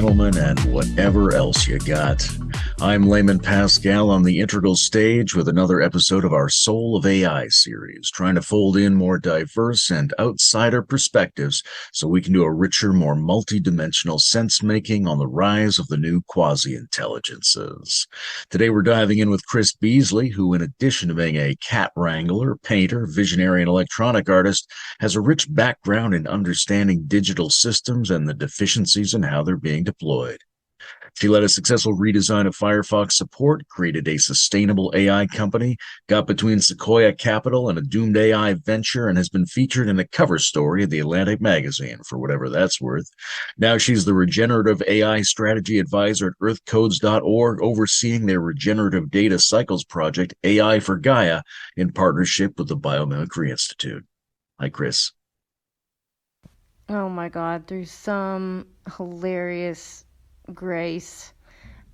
gentlemen, and whatever else you got. I'm Layman Pascal on the integral stage with another episode of our Soul of AI series, trying to fold in more diverse and outsider perspectives so we can do a richer, more multi-dimensional sense-making on the rise of the new quasi-intelligences. Today we're diving in with Cris Beasley, who, in addition to being a cat wrangler, painter, visionary, and electronic artist, has a rich background in understanding digital systems and the deficiencies in how they're being deployed. She led a successful redesign of Firefox support, created a sustainable AI company, got between Sequoia Capital and a doomed AI venture, and has been featured in the cover story of the Atlantic magazine, for whatever that's worth. Now she's the regenerative AI strategy advisor at earthcodes.org, overseeing their regenerative data cycles project, AI for Gaia, in partnership with the Biomimicry Institute. Hi, Cris. Oh my God, there's some hilarious grace.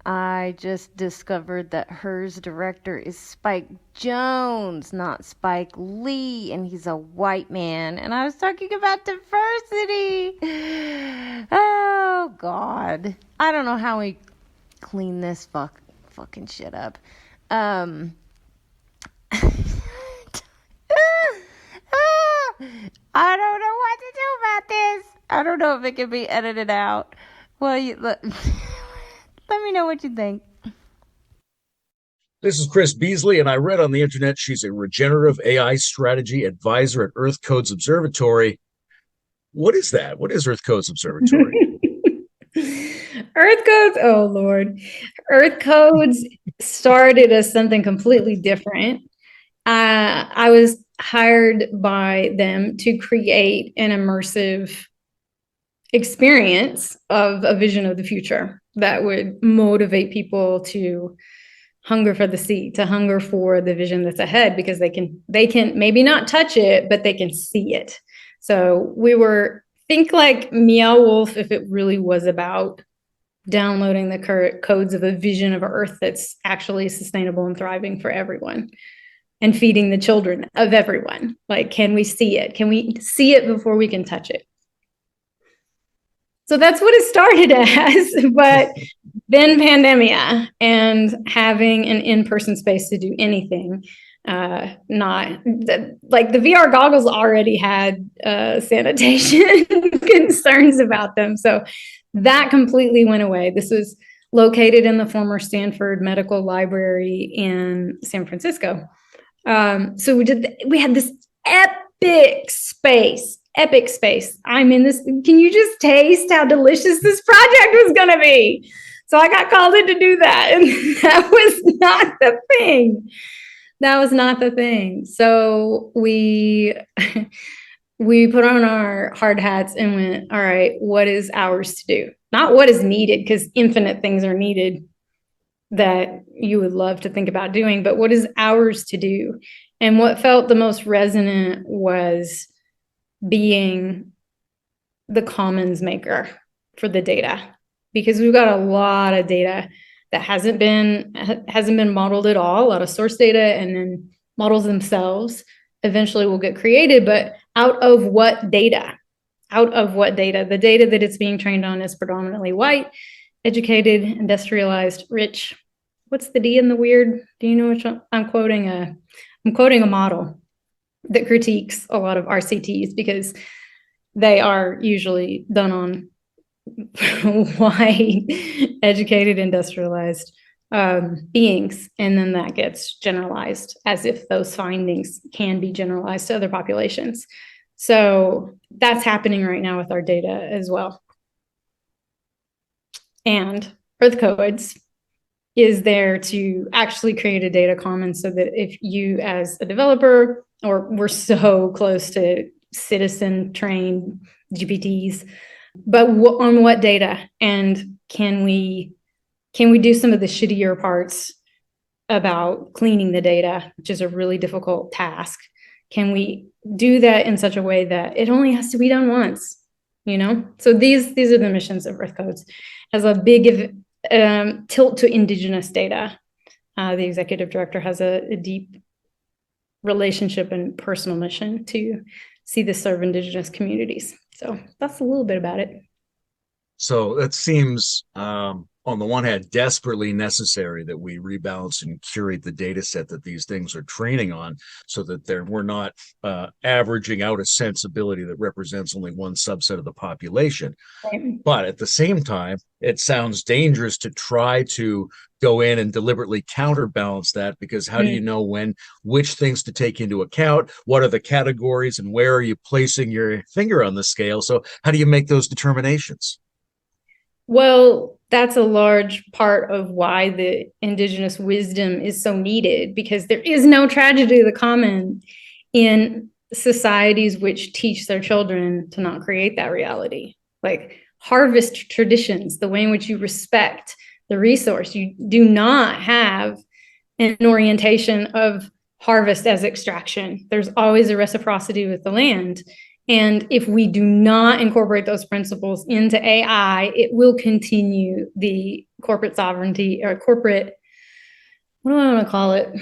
I just discovered that hers director is Spike Jones, not Spike Lee, and he's a white man. And I was talking about diversity. Oh God, I don't know how we clean this fucking shit up. I don't know what to do about this. I don't know if it can be edited out. Well, let me know what you think. This is Cris Beasley, and I read on the internet she's a regenerative AI strategy advisor at Earth Codes Observatory. What is that? What is Earth Codes Observatory? Earth Codes, oh Lord. Earth Codes started as something completely different. I was hired by them to create an immersive experience of a vision of the future that would motivate people to hunger for the seat, to hunger for the vision that's ahead, because they can maybe not touch it, but they can see it. So think like Meow Wolf if it really was about downloading the current codes of a vision of Earth that's actually sustainable and thriving for everyone, and feeding the children of everyone. Like, can we see it? Can we see it before we can touch it? So that's what it started as, but then pandemia and having an in-person space to do anything, like the VR goggles already had sanitation concerns about them. So that completely went away. This was located in the former Stanford Medical Library in San Francisco. So we had this epic space. I'm in this. Can you just taste how delicious this project was going to be? So I got called in to do that. And that was not the thing. So we put on our hard hats and went, all right, what is ours to do? Not what is needed, because infinite things are needed that you would love to think about doing, but what is ours to do? And what felt the most resonant was being the commons maker for the data, because we've got a lot of data that hasn't been modeled at all, a lot of source data, and then models themselves eventually will get created, but out of what data? The data that it's being trained on is predominantly white, educated, industrialized, rich. What's the D in the weird? Do you know which one? I'm quoting a model that critiques a lot of RCTs because they are usually done on white, educated, industrialized beings, and then that gets generalized as if those findings can be generalized to other populations. So that's happening right now with our data as well. And Earth Codes is there to actually create a data commons so that if you as a developer, or we're so close to citizen trained GPTs, but on what data? And can we do some of the shittier parts about cleaning the data, which is a really difficult task? Can we do that in such a way that it only has to be done once? So these are the missions of Earth Codes. Has a big tilt to Indigenous data. The executive director has a deep relationship and personal mission to see this serve Indigenous communities. So that's a little bit about it. So that seems, on the one hand, desperately necessary that we rebalance and curate the data set that these things are training on, so that we're not averaging out a sensibility that represents only one subset of the population. Right. But at the same time, it sounds dangerous to try to go in and deliberately counterbalance that, because how do you know which things to take into account? What are the categories, and where are you placing your finger on the scale? So how do you make those determinations? Well, that's a large part of why the indigenous wisdom is so needed, because there is no tragedy of the common in societies which teach their children to not create that reality. Like harvest traditions, the way in which you respect the resource. You do not have an orientation of harvest as extraction. There's always a reciprocity with the land. And if we do not incorporate those principles into AI, it will continue the corporate sovereignty, or corporate, what do I want to call it? I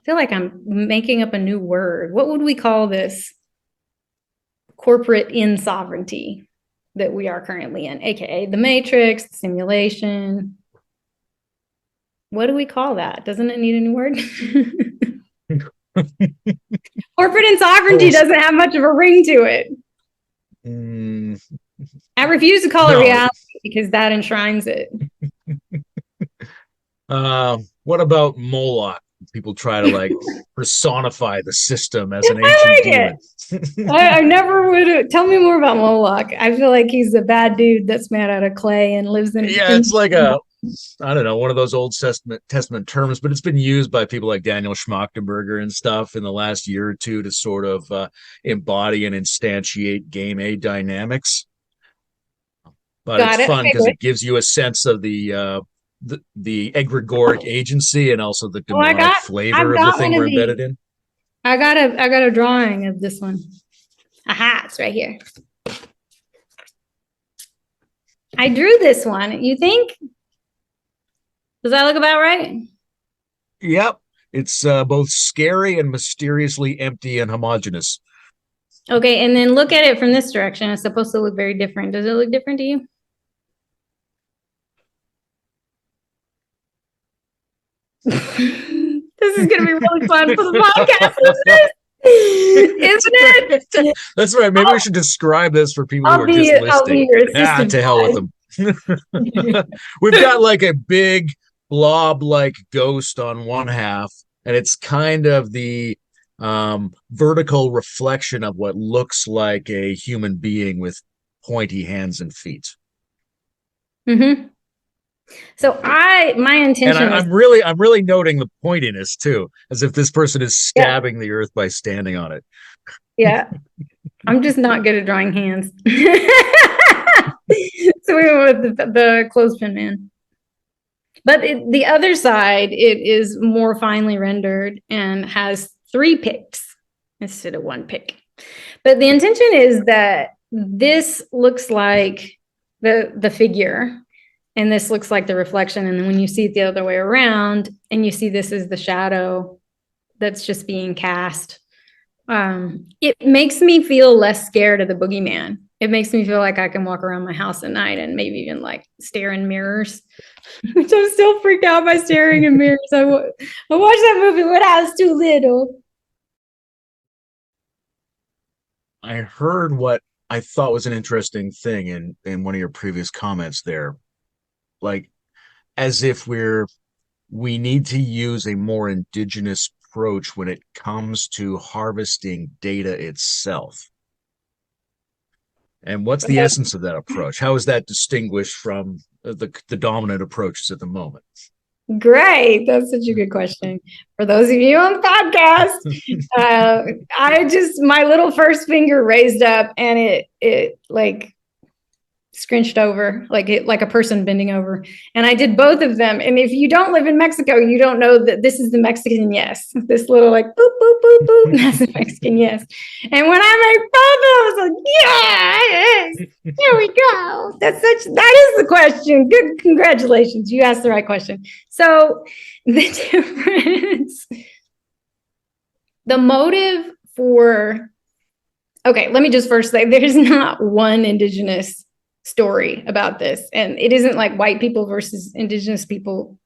feel like I'm making up a new word. What would we call this? Corporate insovereignty that we are currently in, aka the matrix, the simulation. What do we call that? Doesn't it need a new word? Corporate insovereignty doesn't have much of a ring to it. I refuse to call it reality, because that enshrines it. What about Moloch? People try to personify the system as an ancient demon. I never would. Tell me more about Moloch. I feel like he's a bad dude that's made out of clay and lives in. Yeah, it's like I don't know, one of those Old Testament terms, but it's been used by people like Daniel Schmachtenberger and stuff in the last year or two to sort of embody and instantiate game A dynamics. But it's fun because it gives you a sense of the egregoric agency, and also the demonic flavor of the thing we're embedded in. I got a drawing of this one. Aha, it's right here. I drew this one. You think? Does that look about right? Yep. It's both scary and mysteriously empty and homogeneous. Okay, and then look at it from this direction. It's supposed to look very different. Does it look different to you? This is going to be really fun for the podcast, isn't it? That's right. Maybe we should describe this for people who are just listening. To hell with them. We've got like a big blob-like ghost on one half, and it's kind of the vertical reflection of what looks like a human being with pointy hands and feet. Mm-hmm. So my intention, and I'm really noting the pointiness too, as if this person is stabbing the earth by standing on it. Yeah, I'm just not good at drawing hands. So we went with the clothespin man. But the other side, it is more finely rendered and has 3 picks instead of 1 pick. But the intention is that this looks like the figure, and this looks like the reflection. And then when you see it the other way around, and you see this is the shadow that's just being cast, it makes me feel less scared of the boogeyman. It makes me feel like I can walk around my house at night and maybe even stare in mirrors, which I'm still freaked out by staring in mirrors. I watched that movie when I was too little. I heard what I thought was an interesting thing in one of your previous comments there. As if we need to use a more indigenous approach when it comes to harvesting data itself. And what's the essence of that approach? How is that distinguished from the dominant approaches at the moment? Great. That's such a good question. For those of you on the podcast, my little first finger raised up, and it scrunched over like a person bending over, and I did both of them. And if you don't live in Mexico, you don't know that this is the Mexican yes. This little boop boop boop boop, that's the Mexican yes. And when I made both, I was like, yes, here we go. That is the question. Good, congratulations, you asked the right question. So the difference, the motive for, okay, let me just first say there's not one indigenous story about this. And it isn't like white people versus indigenous people,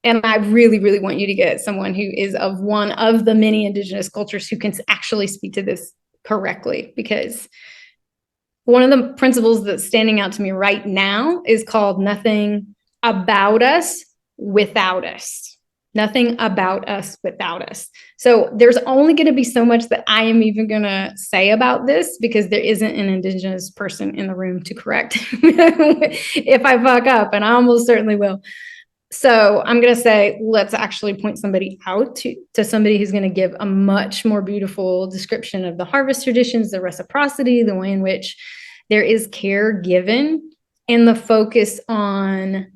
and I really, really want you to get someone who is of one of the many indigenous cultures who can actually speak to this correctly, because one of the principles that's standing out to me right now is called nothing about us without us. Nothing about us without us. So there's only going to be so much that I am even going to say about this, because there isn't an indigenous person in the room to correct if I fuck up, and I almost certainly will. So I'm going to say, let's actually point somebody out to somebody who's going to give a much more beautiful description of the harvest traditions, the reciprocity, the way in which there is care given, and the focus on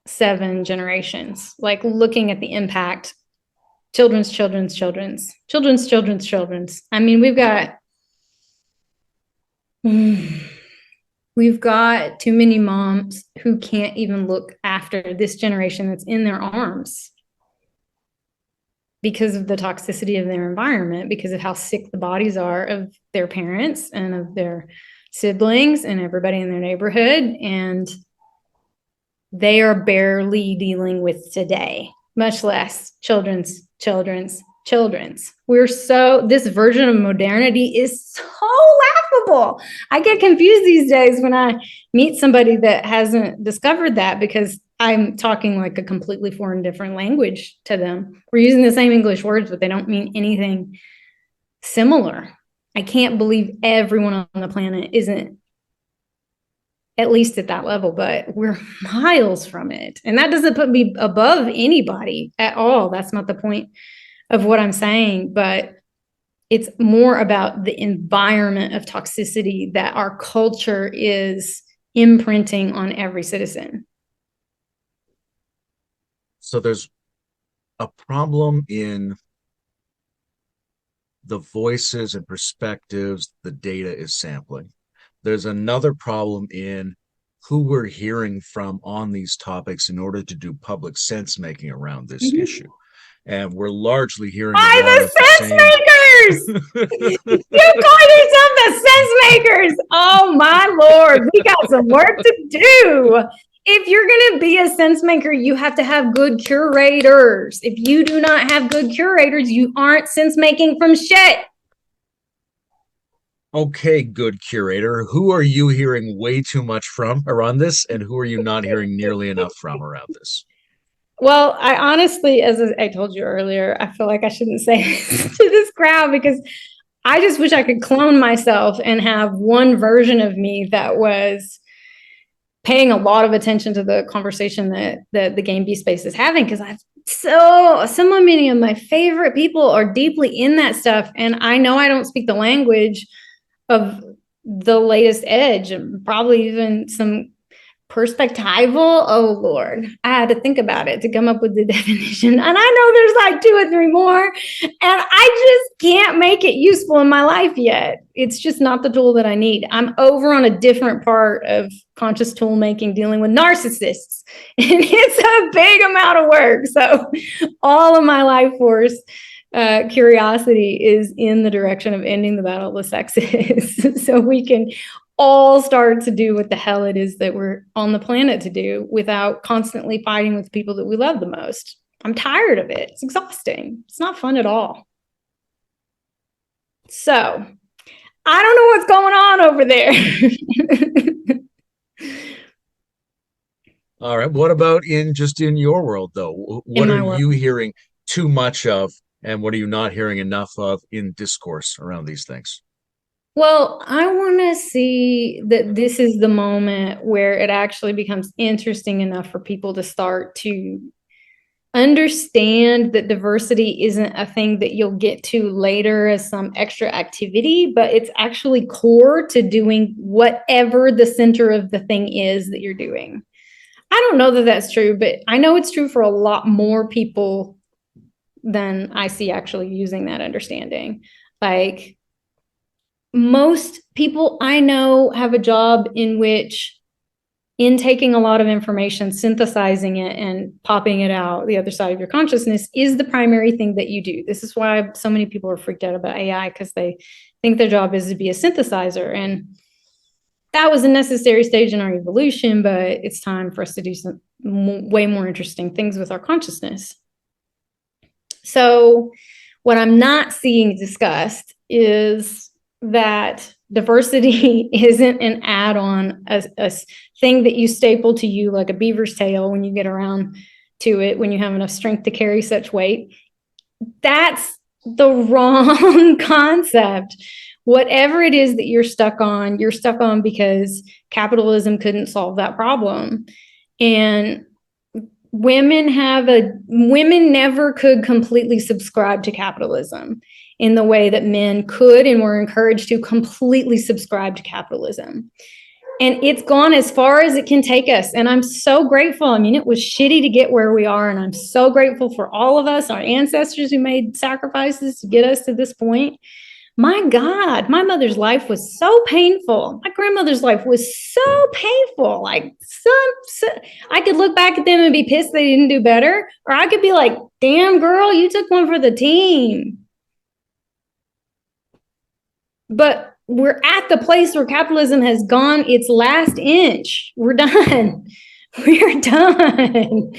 7 generations, like looking at the impact, children's. I mean, we've got too many moms who can't even look after this generation that's in their arms because of the toxicity of their environment, because of how sick the bodies are of their parents and of their siblings and everybody in their neighborhood. And they are barely dealing with today, much less children's. This version of modernity is so laughable. I get confused these days when I meet somebody that hasn't discovered that, because I'm talking like a completely foreign, different language to them. We're using the same English words, but they don't mean anything similar. I can't believe everyone on the planet isn't at least at that level, but we're miles from it. And that doesn't put me above anybody at all. That's not the point of what I'm saying, but it's more about the environment of toxicity that our culture is imprinting on every citizen. So there's a problem in the voices and perspectives the data is sampling. There's another problem in who we're hearing from on these topics in order to do public sense making around this issue. And we're largely hearing the sense makers. You call yourself the sense makers. Oh my Lord, we got some work to do. If you're going to be a sense maker, you have to have good curators. If you do not have good curators, you aren't sense making from shit. Okay, good curator. Who are you hearing way too much from around this, and who are you not hearing nearly enough from around this? Well, I honestly, as I told you earlier, I feel like I shouldn't say this to this crowd, because I just wish I could clone myself and have one version of me that was paying a lot of attention to the conversation that the Game B space is having, because so many of my favorite people are deeply in that stuff, and I know I don't speak the language of the latest edge, and probably even some perspectival. Oh Lord, I had to think about it to come up with the definition, and I know there's like 2 or 3 more, and I just can't make it useful in my life yet. It's just not the tool that I need. I'm over on a different part of conscious tool making, dealing with narcissists, and it's a big amount of work. So all of my life force curiosity is in the direction of ending the battle of the sexes so we can all start to do what the hell it is that we're on the planet to do without constantly fighting with people that we love the most. I'm tired of it. It's exhausting. It's not fun at all. So I don't know what's going on over there. All right. What about in your world, though? What are you hearing too much of, and what are you not hearing enough of in discourse around these things? Well, I want to see that this is the moment where it actually becomes interesting enough for people to start to understand that diversity isn't a thing that you'll get to later as some extra activity, but it's actually core to doing whatever the center of the thing is that you're doing. I don't know that that's true, but I know it's true for a lot more people than I see actually using that understanding. Like, most people I know have a job in which, in taking a lot of information, synthesizing it and popping it out the other side of your consciousness is the primary thing that you do. This is why so many people are freaked out about AI, because they think their job is to be a synthesizer. And that was a necessary stage in our evolution, but it's time for us to do some way more interesting things with our consciousness. So what I'm not seeing discussed is that diversity isn't an add-on, a thing that you staple to you like a beaver's tail when you get around to it, when you have enough strength to carry such weight. That's the wrong concept. Whatever it is that you're stuck on because capitalism couldn't solve that problem. And women never could completely subscribe to capitalism in the way that men could and were encouraged to completely subscribe to capitalism. And it's gone as far as it can take us. And I'm so grateful. I mean, it was shitty to get where we are. And I'm so grateful for all of us, our ancestors who made sacrifices to get us to this point. My God, my mother's life was so painful. My grandmother's life was so painful. Like, I could look back at them and be pissed they didn't do better. Or I could be like, damn, girl, you took one for the team. But we're at the place where capitalism has gone its last inch. We're done. We're done.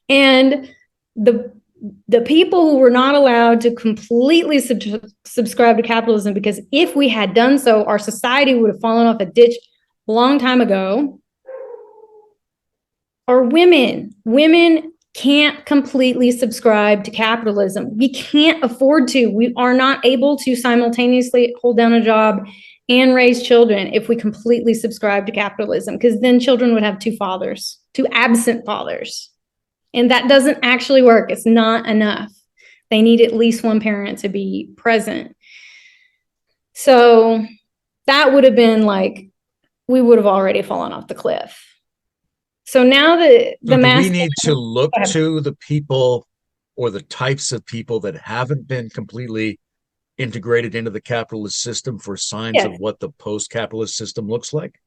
And the people who were not allowed to completely subscribe to capitalism, because if we had done so, our society would have fallen off a ditch a long time ago, are women. Women can't completely subscribe to capitalism. We can't afford to. We are not able to simultaneously hold down a job and raise children if we completely subscribe to capitalism, because then children would have two fathers, two absent fathers. And that doesn't actually work. It's not enough. They need at least one parent to be present. So that would have been like, we would have already fallen off the cliff. So now we need to look to the people or the types of people that haven't been completely integrated into the capitalist system for signs of what the post-capitalist system looks like?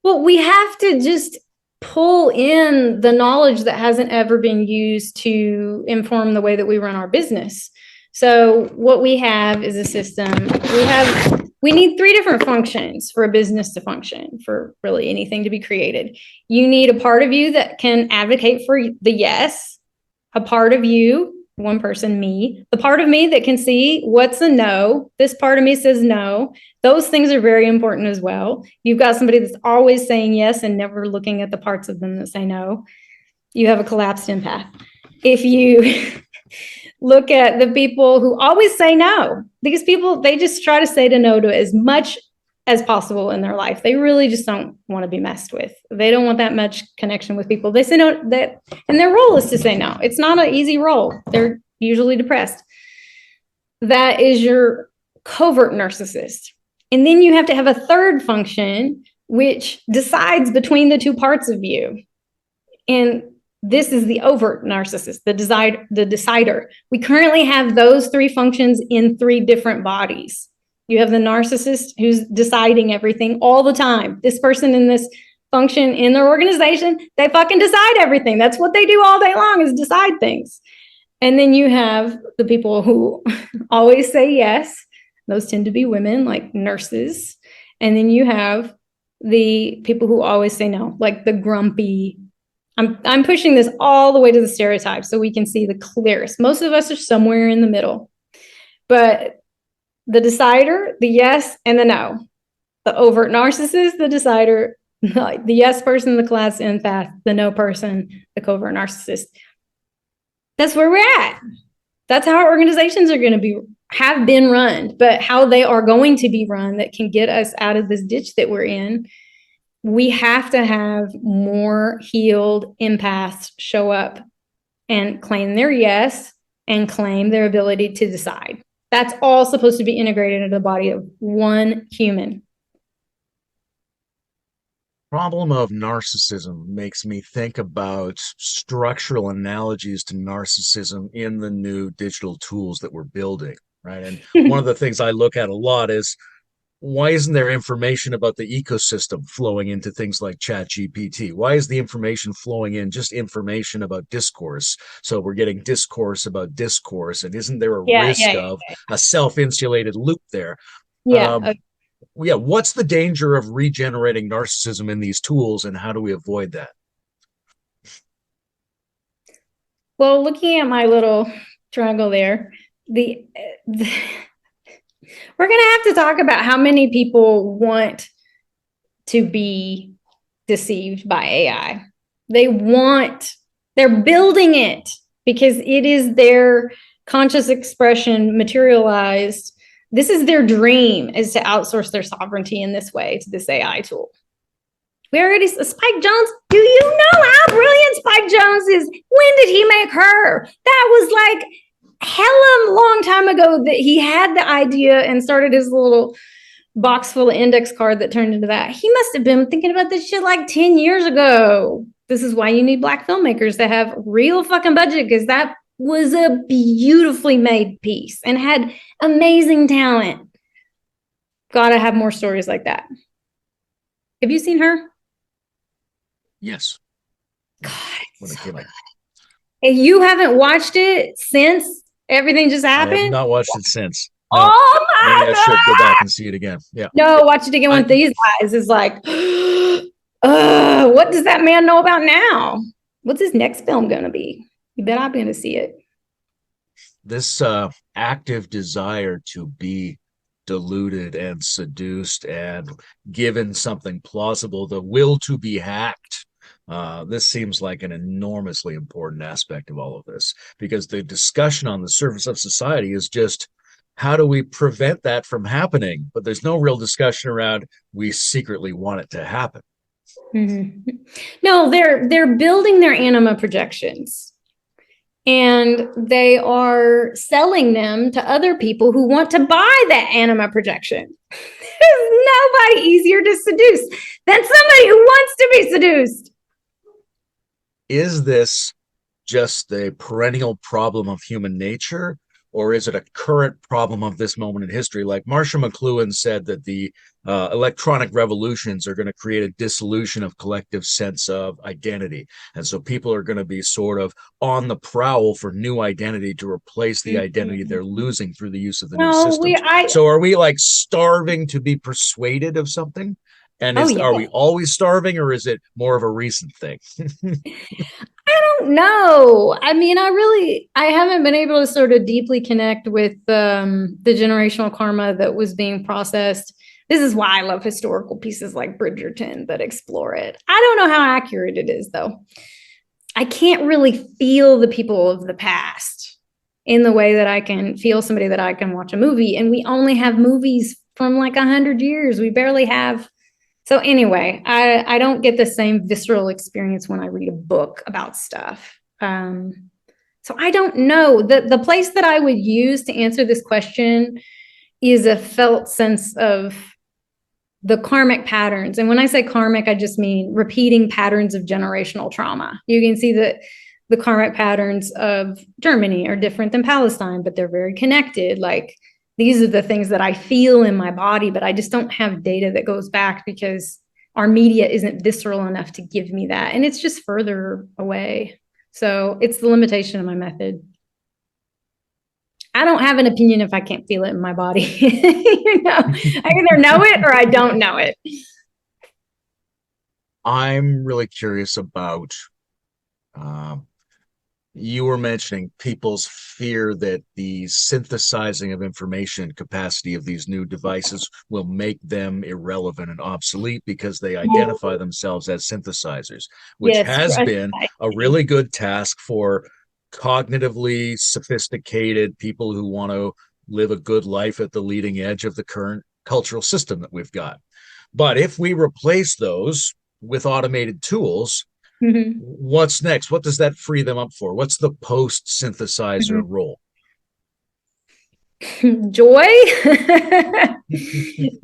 Well, we have to just pull in the knowledge that hasn't ever been used to inform the way that we run our business. So what we have is a system. We need three different functions for a business to function, for really anything to be created. You need a part of you that can advocate for the yes, a part of you, one person, me, the part of me that can see what's a no. This part of me says no. Those things are very important as well. You've got somebody that's always saying yes and never looking at the parts of them that say no. You have a collapsed empath. If you look at the people who always say no, these people, they just try to say no to as much as possible in their life. They really just don't want to be messed with. They don't want that much connection with people. They say no, and their role is to say no. It's not an easy role. They're usually depressed. That is your covert narcissist. And then you have to have a third function, which decides between the two parts of you. And this is the overt narcissist, the decider. We currently have those three functions in three different bodies. You have the narcissist who's deciding everything all the time. This person in this function in their organization, they fucking decide everything. That's what they do all day long, is decide things. And then you have the people who always say yes. Those tend to be women, like nurses. And then you have the people who always say no, like the grumpy. I'm pushing this all the way to the stereotype so we can see the clearest. Most of us are somewhere in the middle. But the decider, the yes, and the no. The overt narcissist, the decider, the yes person, the class empath, the no person, the covert narcissist. That's where we're at. That's how our organizations are going to have been run, but how they are going to be run that can get us out of this ditch that we're in. We have to have more healed empaths show up and claim their yes and claim their ability to decide. That's all supposed to be integrated into the body of one human. Problem of narcissism makes me think about structural analogies to narcissism in the new digital tools that we're building, right? And one of the things I look at a lot is, why isn't there information about the ecosystem flowing into things like ChatGPT? Why is the information flowing in just information about discourse? So we're getting discourse about discourse, and isn't there a risk of a self-insulated loop there? Yeah. yeah, what's the danger of regenerating narcissism in these tools, and how do we avoid that? Well, looking at my little triangle there, we're going to have to talk about how many people want to be deceived by AI. They're building it because it is their conscious expression materialized. This is their dream, is to outsource their sovereignty in this way to this AI tool. Spike Jonze, do you know how brilliant Spike Jonze is? When did he make her? That was like hella long time ago that he had the idea and started his little box full of index card that turned into that. He must have been thinking about this shit like 10 years ago. This is why you need Black filmmakers that have real fucking budget, because that was a beautifully made piece and had amazing talent. Gotta have more stories like that. Have you seen her? Yes. God, What a killer. And you haven't watched it since everything just happened? I have not watched it since. No. Oh my Maybe I should go back and see it again. Yeah. No, watch it again with these eyes. Is like, what does that man know about now? What's his next film gonna be? You bet I'm gonna see it. This active desire to be deluded and seduced and given something plausible, the will to be hacked. This seems like an enormously important aspect of all of this, because the discussion on the surface of society is just, how do we prevent that from happening? But there's no real discussion around, we secretly want it to happen. Mm-hmm. No, they're building their anima projections, and they are selling them to other people who want to buy that anima projection. There's nobody easier to seduce than somebody who wants to be seduced. Is this just a perennial problem of human nature, or is it a current problem of this moment in history? Like Marcia McLuhan said that the electronic revolutions are going to create a dissolution of collective sense of identity. And so people are going to be sort of on the prowl for new identity to replace the identity they're losing through the use of the new systems. So are we like starving to be persuaded of something? And are we always starving, or is it more of a recent thing? I don't know. I mean, I haven't been able to sort of deeply connect with the generational karma that was being processed. This is why I love historical pieces like Bridgerton that explore it. I don't know how accurate it is, though. I can't really feel the people of the past in the way that I can feel somebody that I can watch a movie. And we only have movies from like 100 years. We barely have. So anyway, I don't get the same visceral experience when I read a book about stuff. So I don't know. The place that I would use to answer this question is a felt sense of the karmic patterns. And when I say karmic, I just mean repeating patterns of generational trauma. You can see that the karmic patterns of Germany are different than Palestine, but they're very connected. Like, these are the things that I feel in my body, but I just don't have data that goes back because our media isn't visceral enough to give me that. And it's just further away. So it's the limitation of my method. I don't have an opinion if I can't feel it in my body. I either know it or I don't know it. I'm really curious about, you were mentioning people's fear that the synthesizing of information capacity of these new devices will make them irrelevant and obsolete because they identify themselves as synthesizers, which has been a really good task for cognitively sophisticated people who want to live a good life at the leading edge of the current cultural system that we've got. But if we replace those with automated tools, what's next? What does that free them up for? What's the post-synthesizer role? Joy.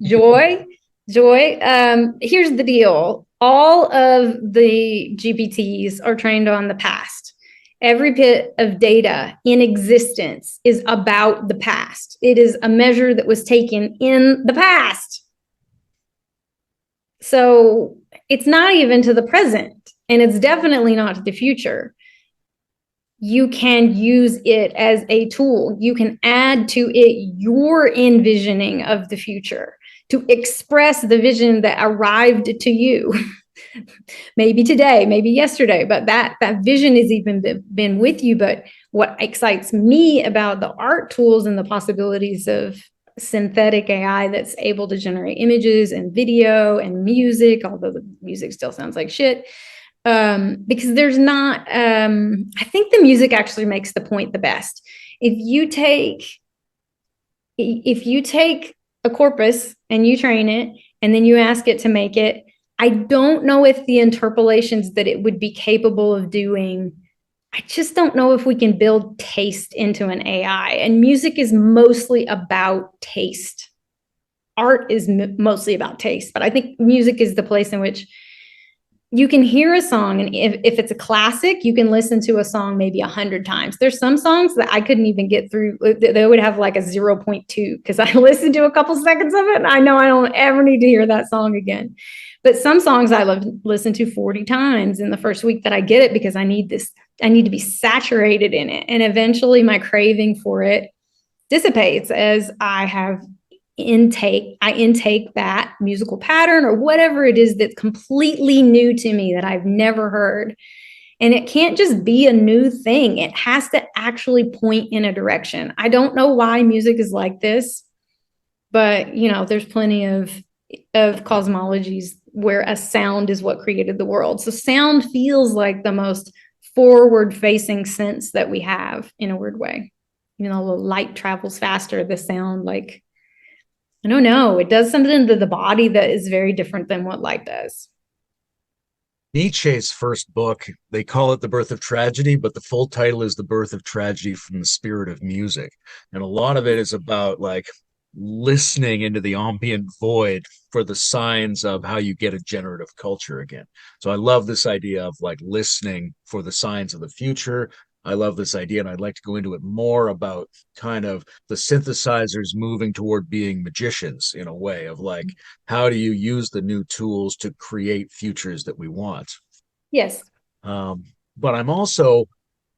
Joy. Here's the deal. All of the GPTs are trained on the past. Every bit of data in existence is about the past. It is a measure that was taken in the past. So it's not even to the present. And it's definitely not to the future. You can use it as a tool. You can add to it your envisioning of the future. to express the vision that arrived to you. Maybe today, maybe yesterday, but that vision has even been with you. But what excites me about the art tools and the possibilities of synthetic AI that's able to generate images and video and music, although the music still sounds like shit, because there's not, I think the music actually makes the point the best. If you take a corpus and you train it, and then you ask it to make it, I don't know if the interpolations that it would be capable of doing, I just don't know if we can build taste into an AI. And music is mostly about taste. Art is mostly about taste, but I think music is the place in which you can hear a song, and if it's a classic, you can listen to a song maybe 100 times. There's some songs that I couldn't even get through. They would have like a 0.2 because I listened to a couple seconds of it and I know I don't ever need to hear that song again. But some songs I listen to 40 times in the first week that I get it, because I need to be saturated in it. And eventually my craving for it dissipates as I intake that musical pattern or whatever it is that's completely new to me that I've never heard. And it can't just be a new thing. It has to actually point in a direction. I don't know why music is like this, but there's plenty of cosmologies where a sound is what created the world. So sound feels like the most forward-facing sense that we have in a weird way. The light travels faster, the sound, I don't know, it does something to the body that is very different than what light does. Nietzsche's first book, they call it The Birth of Tragedy, but the full title is The Birth of Tragedy from the Spirit of Music. And a lot of it is about listening into the ambient void for the signs of how you get a generative culture again. So I love this idea of listening for the signs of the future. I love this idea, and I'd like to go into it more about kind of the synthesizers moving toward being magicians in a way of how do you use the new tools to create futures that we want? Yes. But I'm also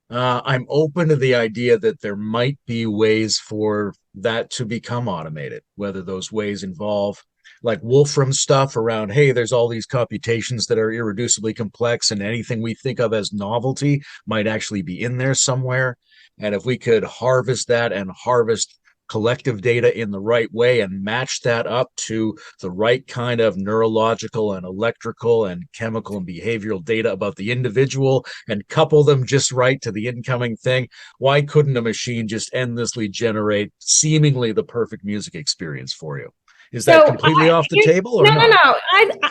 I'm open to the idea that there might be ways for that to become automated, whether those ways involve Wolfram stuff around, hey, there's all these computations that are irreducibly complex, and anything we think of as novelty might actually be in there somewhere. And if we could harvest that and harvest collective data in the right way and match that up to the right kind of neurological and electrical and chemical and behavioral data about the individual and couple them just right to the incoming thing, why couldn't a machine just endlessly generate seemingly the perfect music experience for you? Is that completely off the table or not? No.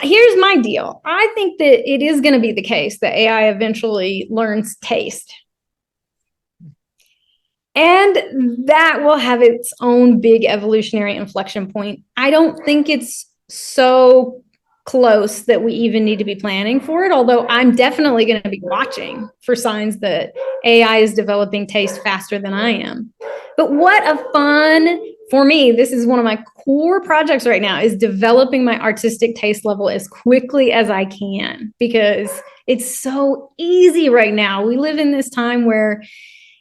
Here's my deal. I think that it is going to be the case that AI eventually learns taste. And that will have its own big evolutionary inflection point. I don't think it's so close that we even need to be planning for it, although I'm definitely going to be watching for signs that AI is developing taste faster than I am. But what a fun, for me, this is one of my core projects right now, is developing my artistic taste level as quickly as I can, because it's so easy right now. We live in this time where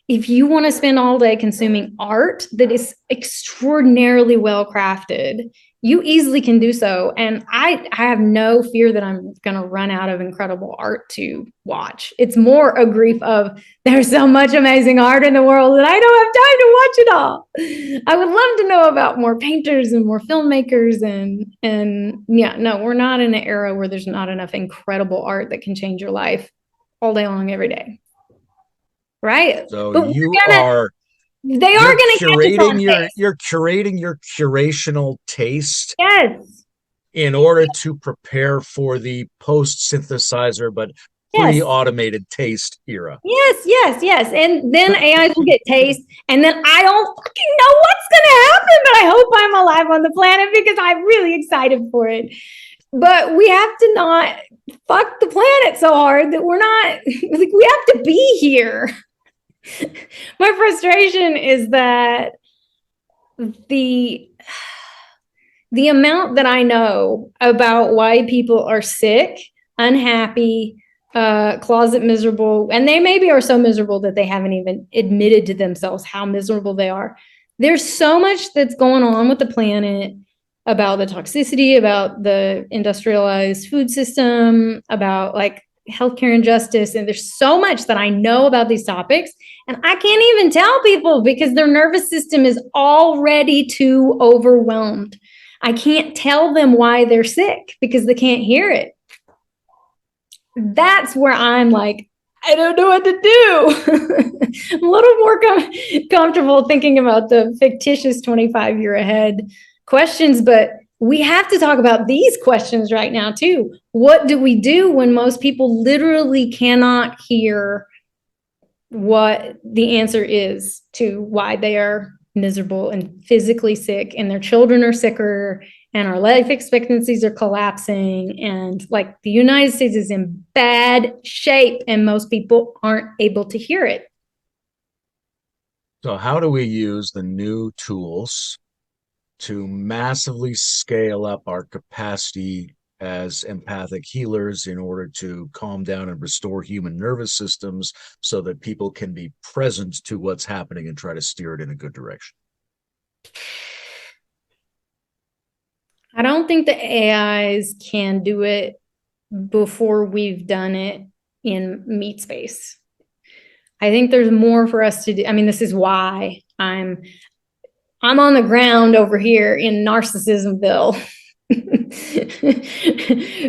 if you want to spend all day consuming art that is extraordinarily well crafted, you easily can do so. And I have no fear that I'm going to run out of incredible art to watch. It's more a grief of there's so much amazing art in the world that I don't have time to watch it all. I would love to know about more painters and more filmmakers. And yeah, no, we're not in an era where there's not enough incredible art that can change your life all day long, every day. Right? So but you're curating your curational taste. Yes. In order to prepare for the post-synthesizer but pre-automated taste era. Yes. And then AIs will get taste, and then I don't fucking know what's gonna happen, but I hope I'm alive on the planet because I'm really excited for it. But we have to not fuck the planet so hard that we're not we have to be here. My frustration is that the amount that I know about why people are sick, unhappy, closet miserable, and they maybe are so miserable that they haven't even admitted to themselves how miserable they are. There's so much that's going on with the planet about the toxicity, about the industrialized food system, about like healthcare injustice. And there's so much that I know about these topics, and I can't even tell people because their nervous system is already too overwhelmed. I can't tell them why they're sick because they can't hear it. That's where I'm like, I don't know what to do. I'm a little more comfortable thinking about the fictitious 25-year ahead questions, but we have to talk about these questions right now too. What do we do when most people literally cannot hear what the answer is to why they are miserable and physically sick, and their children are sicker, and our life expectancies are collapsing, and like the United States is in bad shape, and most people aren't able to hear it? So how do we use the new tools to massively scale up our capacity as empathic healers in order to calm down and restore human nervous systems so that people can be present to what's happening and try to steer it in a good direction? I don't think the AIs can do it before we've done it in meat space. I think there's more for us to do. I mean, this is why I'm on the ground over here in Narcissismville,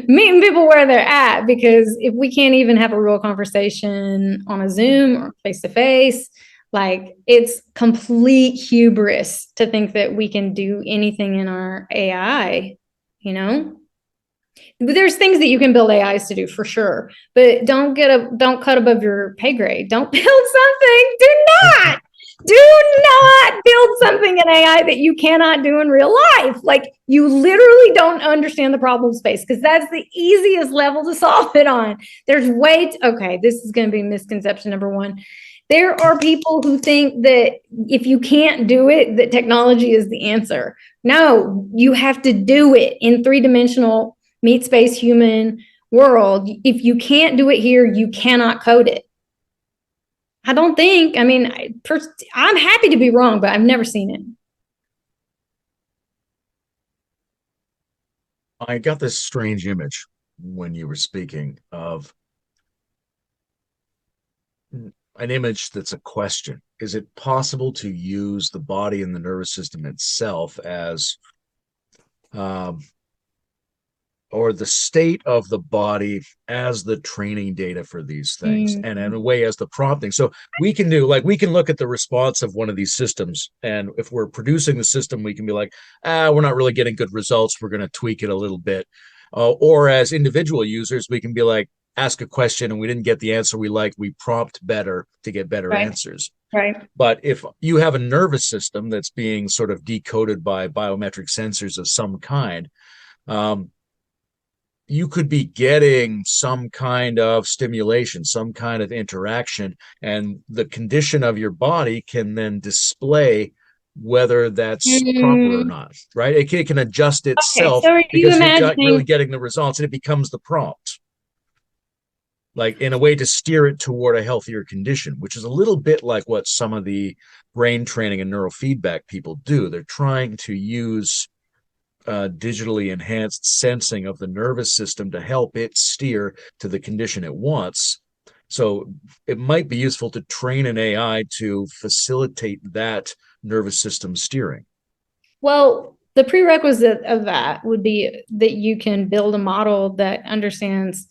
meeting people where they're at, because if we can't even have a real conversation on a Zoom or face to face, like it's complete hubris to think that we can do anything in our AI, you know? There's things that you can build AIs to do for sure, but don't cut above your pay grade. Don't build something. Do not build something in AI that you cannot do in real life. Like, you literally don't understand the problem space, because that's the easiest level to solve it on. There's okay, this is going to be misconception number one. There are people who think that if you can't do it, that technology is the answer. No, you have to do it in 3-dimensional meat space human world. If you can't do it here, you cannot code it. I don't think, I mean, I'm happy to be wrong, but I've never seen it. I got this strange image when you were speaking of an image that's a question. Is it possible to use the body and the nervous system itself as or the state of the body as the training data for these things, and in a way as the prompting? So we can look at the response of one of these systems, and if we're producing the system, we can be like, we're not really getting good results, we're going to tweak it a little bit. Or as individual users, we can be like, ask a question and we didn't get the answer we like, we prompt better to get better answers. Right. But if you have a nervous system that's being sort of decoded by biometric sensors of some kind, you could be getting some kind of stimulation, some kind of interaction, and the condition of your body can then display whether that's proper or not, right? It can adjust itself, so because you're not really getting the results, and it becomes the prompt, like in a way to steer it toward a healthier condition, which is a little bit like what some of the brain training and neurofeedback people do. They're trying to use digitally enhanced sensing of the nervous system to help it steer to the condition it wants. So it might be useful to train an AI to facilitate that nervous system steering. Well, the prerequisite of that would be that you can build a model that understands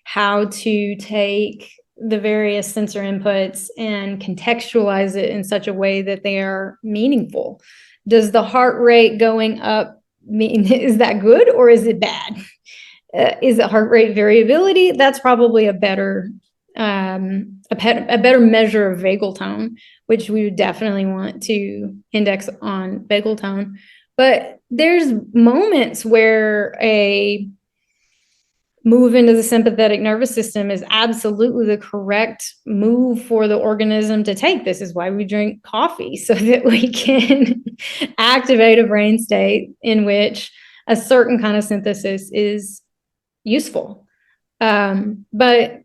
how to take the various sensor inputs and contextualize it in such a way that they are meaningful. Does the heart rate going up mean, is that good or is it bad? Is it heart rate variability? That's probably a better measure of vagal tone, which we would definitely want to index on vagal tone. But there's moments where a move into the sympathetic nervous system is absolutely the correct move for the organism to take. This is why we drink coffee, so that we can activate a brain state in which a certain kind of synthesis is useful. But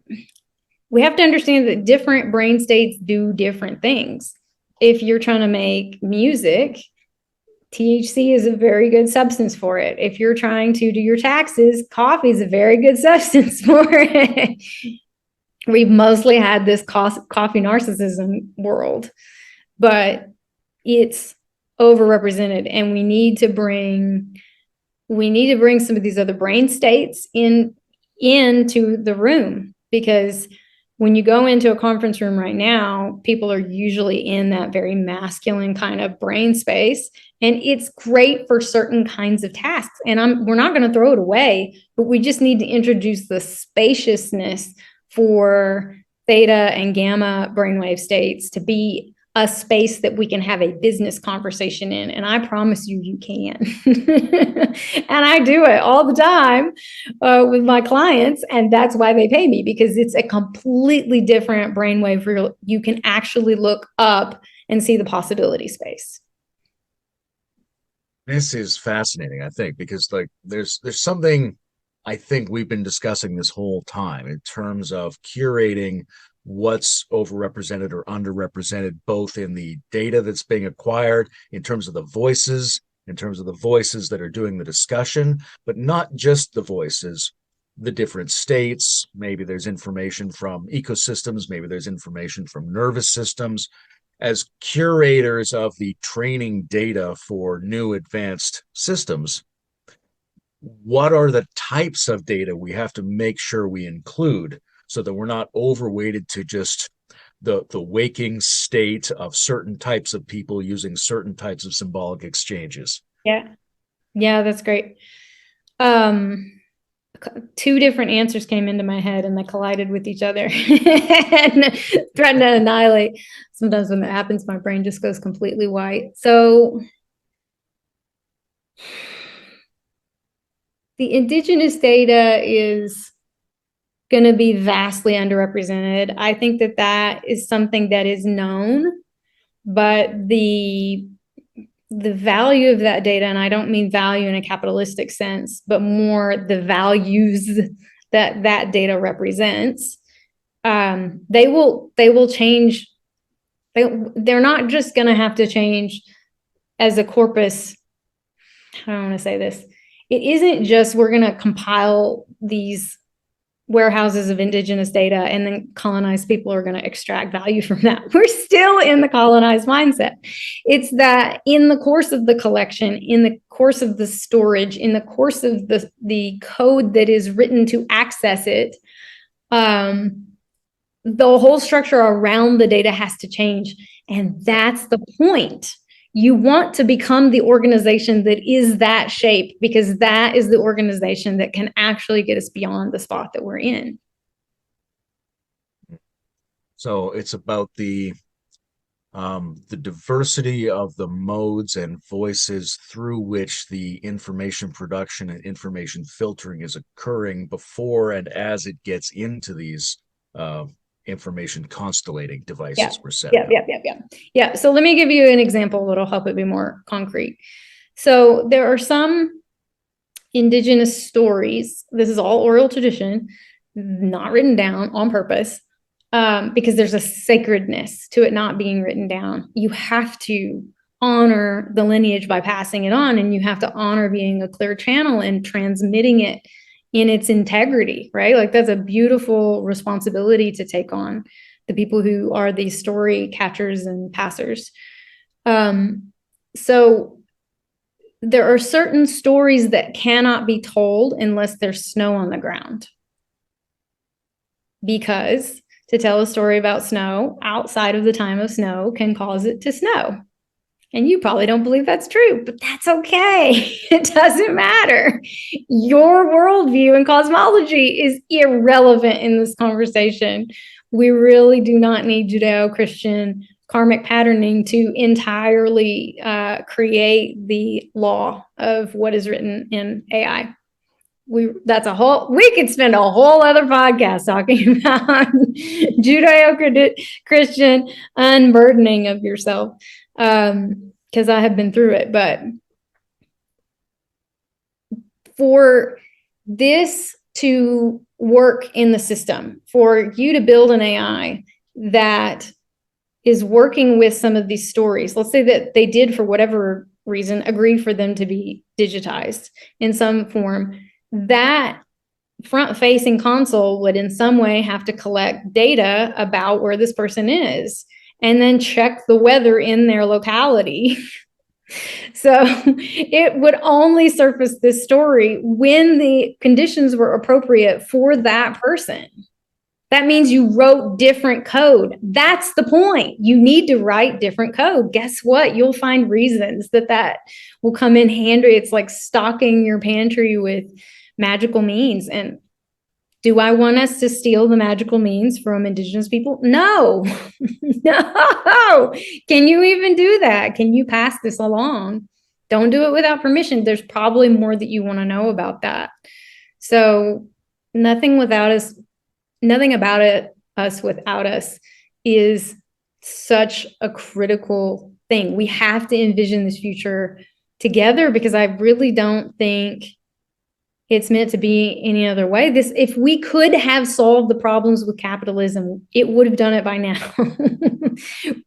we have to understand that different brain states do different things. If you're trying to make music, THC is a very good substance for it. If you're trying to do your taxes, coffee is a very good substance for it. We've mostly had this coffee narcissism world, but it's overrepresented, and we need to bring some of these other brain states into the room, because when you go into a conference room right now, people are usually in that very masculine kind of brain space, and it's great for certain kinds of tasks. And we're not going to throw it away, but we just need to introduce the spaciousness for theta and gamma brainwave states to be a space that we can have a business conversation in. And I promise you, you can. And I do it all the time with my clients. And that's why they pay me, because it's a completely different brainwave where you can actually look up and see the possibility space. This is fascinating, I think, because like there's something I think we've been discussing this whole time in terms of curating what's overrepresented or underrepresented, both in the data that's being acquired, in terms of the voices that are doing the discussion, but not just the voices, the different states. Maybe there's information from ecosystems, maybe there's information from nervous systems. As curators of the training data for new advanced systems, what are the types of data we have to make sure we include so that we're not overweighted to just the waking state of certain types of people using certain types of symbolic exchanges? Yeah, that's great. Two different answers came into my head and they collided with each other and threatened to annihilate. Sometimes when that happens, my brain just goes completely white. So the indigenous data is going to be vastly underrepresented. I think that is something that is known, but the value of that data, and I don't mean value in a capitalistic sense, but more the values that data represents, they will change. They're not just going to have to change as a corpus. I don't want to say this. It isn't just we're going to compile these warehouses of indigenous data and then colonized people are going to extract value from that. We're still in the colonized mindset. It's that in the course of the collection, in the course of the storage, in the course of the code that is written to access it, the whole structure around the data has to change. And that's the point. You want to become the organization that is that shape, because that is the organization that can actually get us beyond the spot that we're in. So it's about the diversity of the modes and voices through which the information production and information filtering is occurring before and as it gets into these information constellating devices were set up. Yeah. So let me give you an example that'll help it be more concrete. So there are some indigenous stories. This is all oral tradition, not written down on purpose, because there's a sacredness to it not being written down. You have to honor the lineage by passing it on, and you have to honor being a clear channel and transmitting it in its integrity, right? Like that's a beautiful responsibility to take on, the people who are the story catchers and passers. So there are certain stories that cannot be told unless there's snow on the ground. Because to tell a story about snow outside of the time of snow can cause it to snow. And you probably don't believe that's true, but that's okay. It doesn't matter. Your worldview and cosmology is irrelevant in this conversation. We really do not need Judeo-Christian karmic patterning to entirely create the law of what is written in AI. We could spend a whole other podcast talking about Judeo-Christian unburdening of yourself. Because I have been through it, but for this to work in the system, for you to build an AI that is working with some of these stories, let's say that they did, for whatever reason, agree for them to be digitized in some form, that front-facing console would in some way have to collect data about where this person is and then check the weather in their locality. So it would only surface this story when the conditions were appropriate for that person. That means you wrote different code. That's the point. You need to write different code. Guess what? You'll find reasons that will come in handy. It's like stocking your pantry with magical means. And do I want us to steal the magical means from Indigenous people? No. No. Can you even do that? Can you pass this along? Don't do it without permission. There's probably more that you want to know about that. So nothing about us without us is such a critical thing. We have to envision this future together, because I really don't think it's meant to be any other way. If we could have solved the problems with capitalism, it would have done it by now.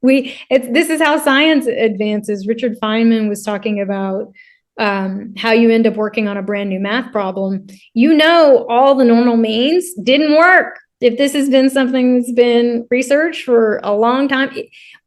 This is how science advances. Richard Feynman was talking about how you end up working on a brand new math problem. All the normal means didn't work. If this has been something that's been researched for a long time,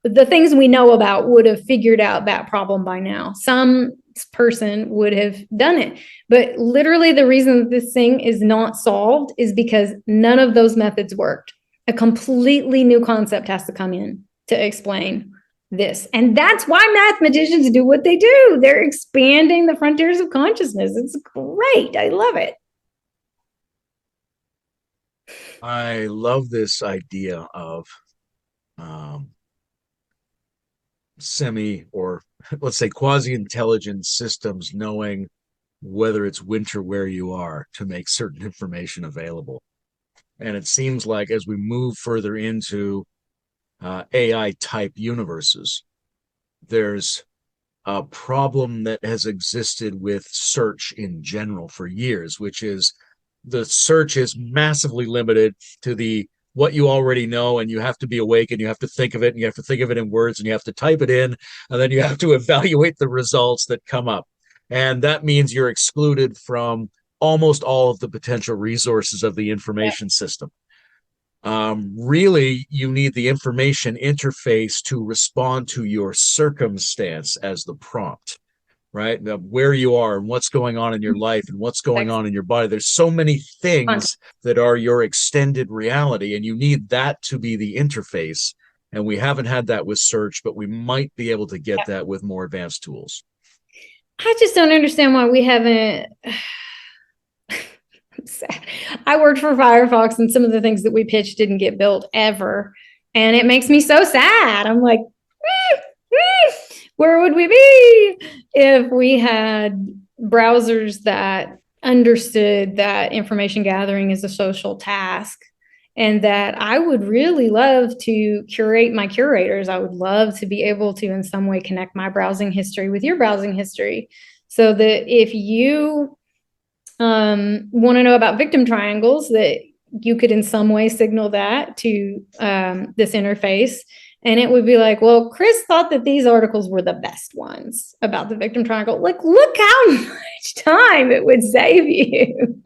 the things we know about would have figured out that problem by now. Some person would have done it. But literally the reason that this thing is not solved is because none of those methods worked. A completely new concept has to come in to explain this. And that's why mathematicians do what they do. They're expanding the frontiers of consciousness. It's great. I love it. I love this idea of semi, or let's say quasi-intelligent systems knowing whether it's winter where you are to make certain information available. And it seems like as we move further into AI type universes, there's a problem that has existed with search in general for years, which is the search is massively limited to what you already know, and you have to be awake, and you have to think of it, and you have to think of it in words, and you have to type it in, and then you have to evaluate the results that come up. And that means you're excluded from almost all of the potential resources of the information system. Really, you need the information interface to respond to your circumstance as the prompt, right? Where you are and what's going on in your life and what's going on in your body. There's so many things that are your extended reality, and you need that to be the interface. And we haven't had that with search, but we might be able to get that with more advanced tools. I just don't understand why we haven't. I worked for Firefox, and some of the things that we pitched didn't get built ever. And it makes me so sad. I'm like, where would we be if we had browsers that understood that information gathering is a social task, and that I would really love to curate my curators. I would love to be able to in some way connect my browsing history with your browsing history, so that if you want to know about victim triangles, that you could in some way signal that to this interface. And it would be like, well, Cris thought that these articles were the best ones about the victim triangle. Like, look how much time it would save you,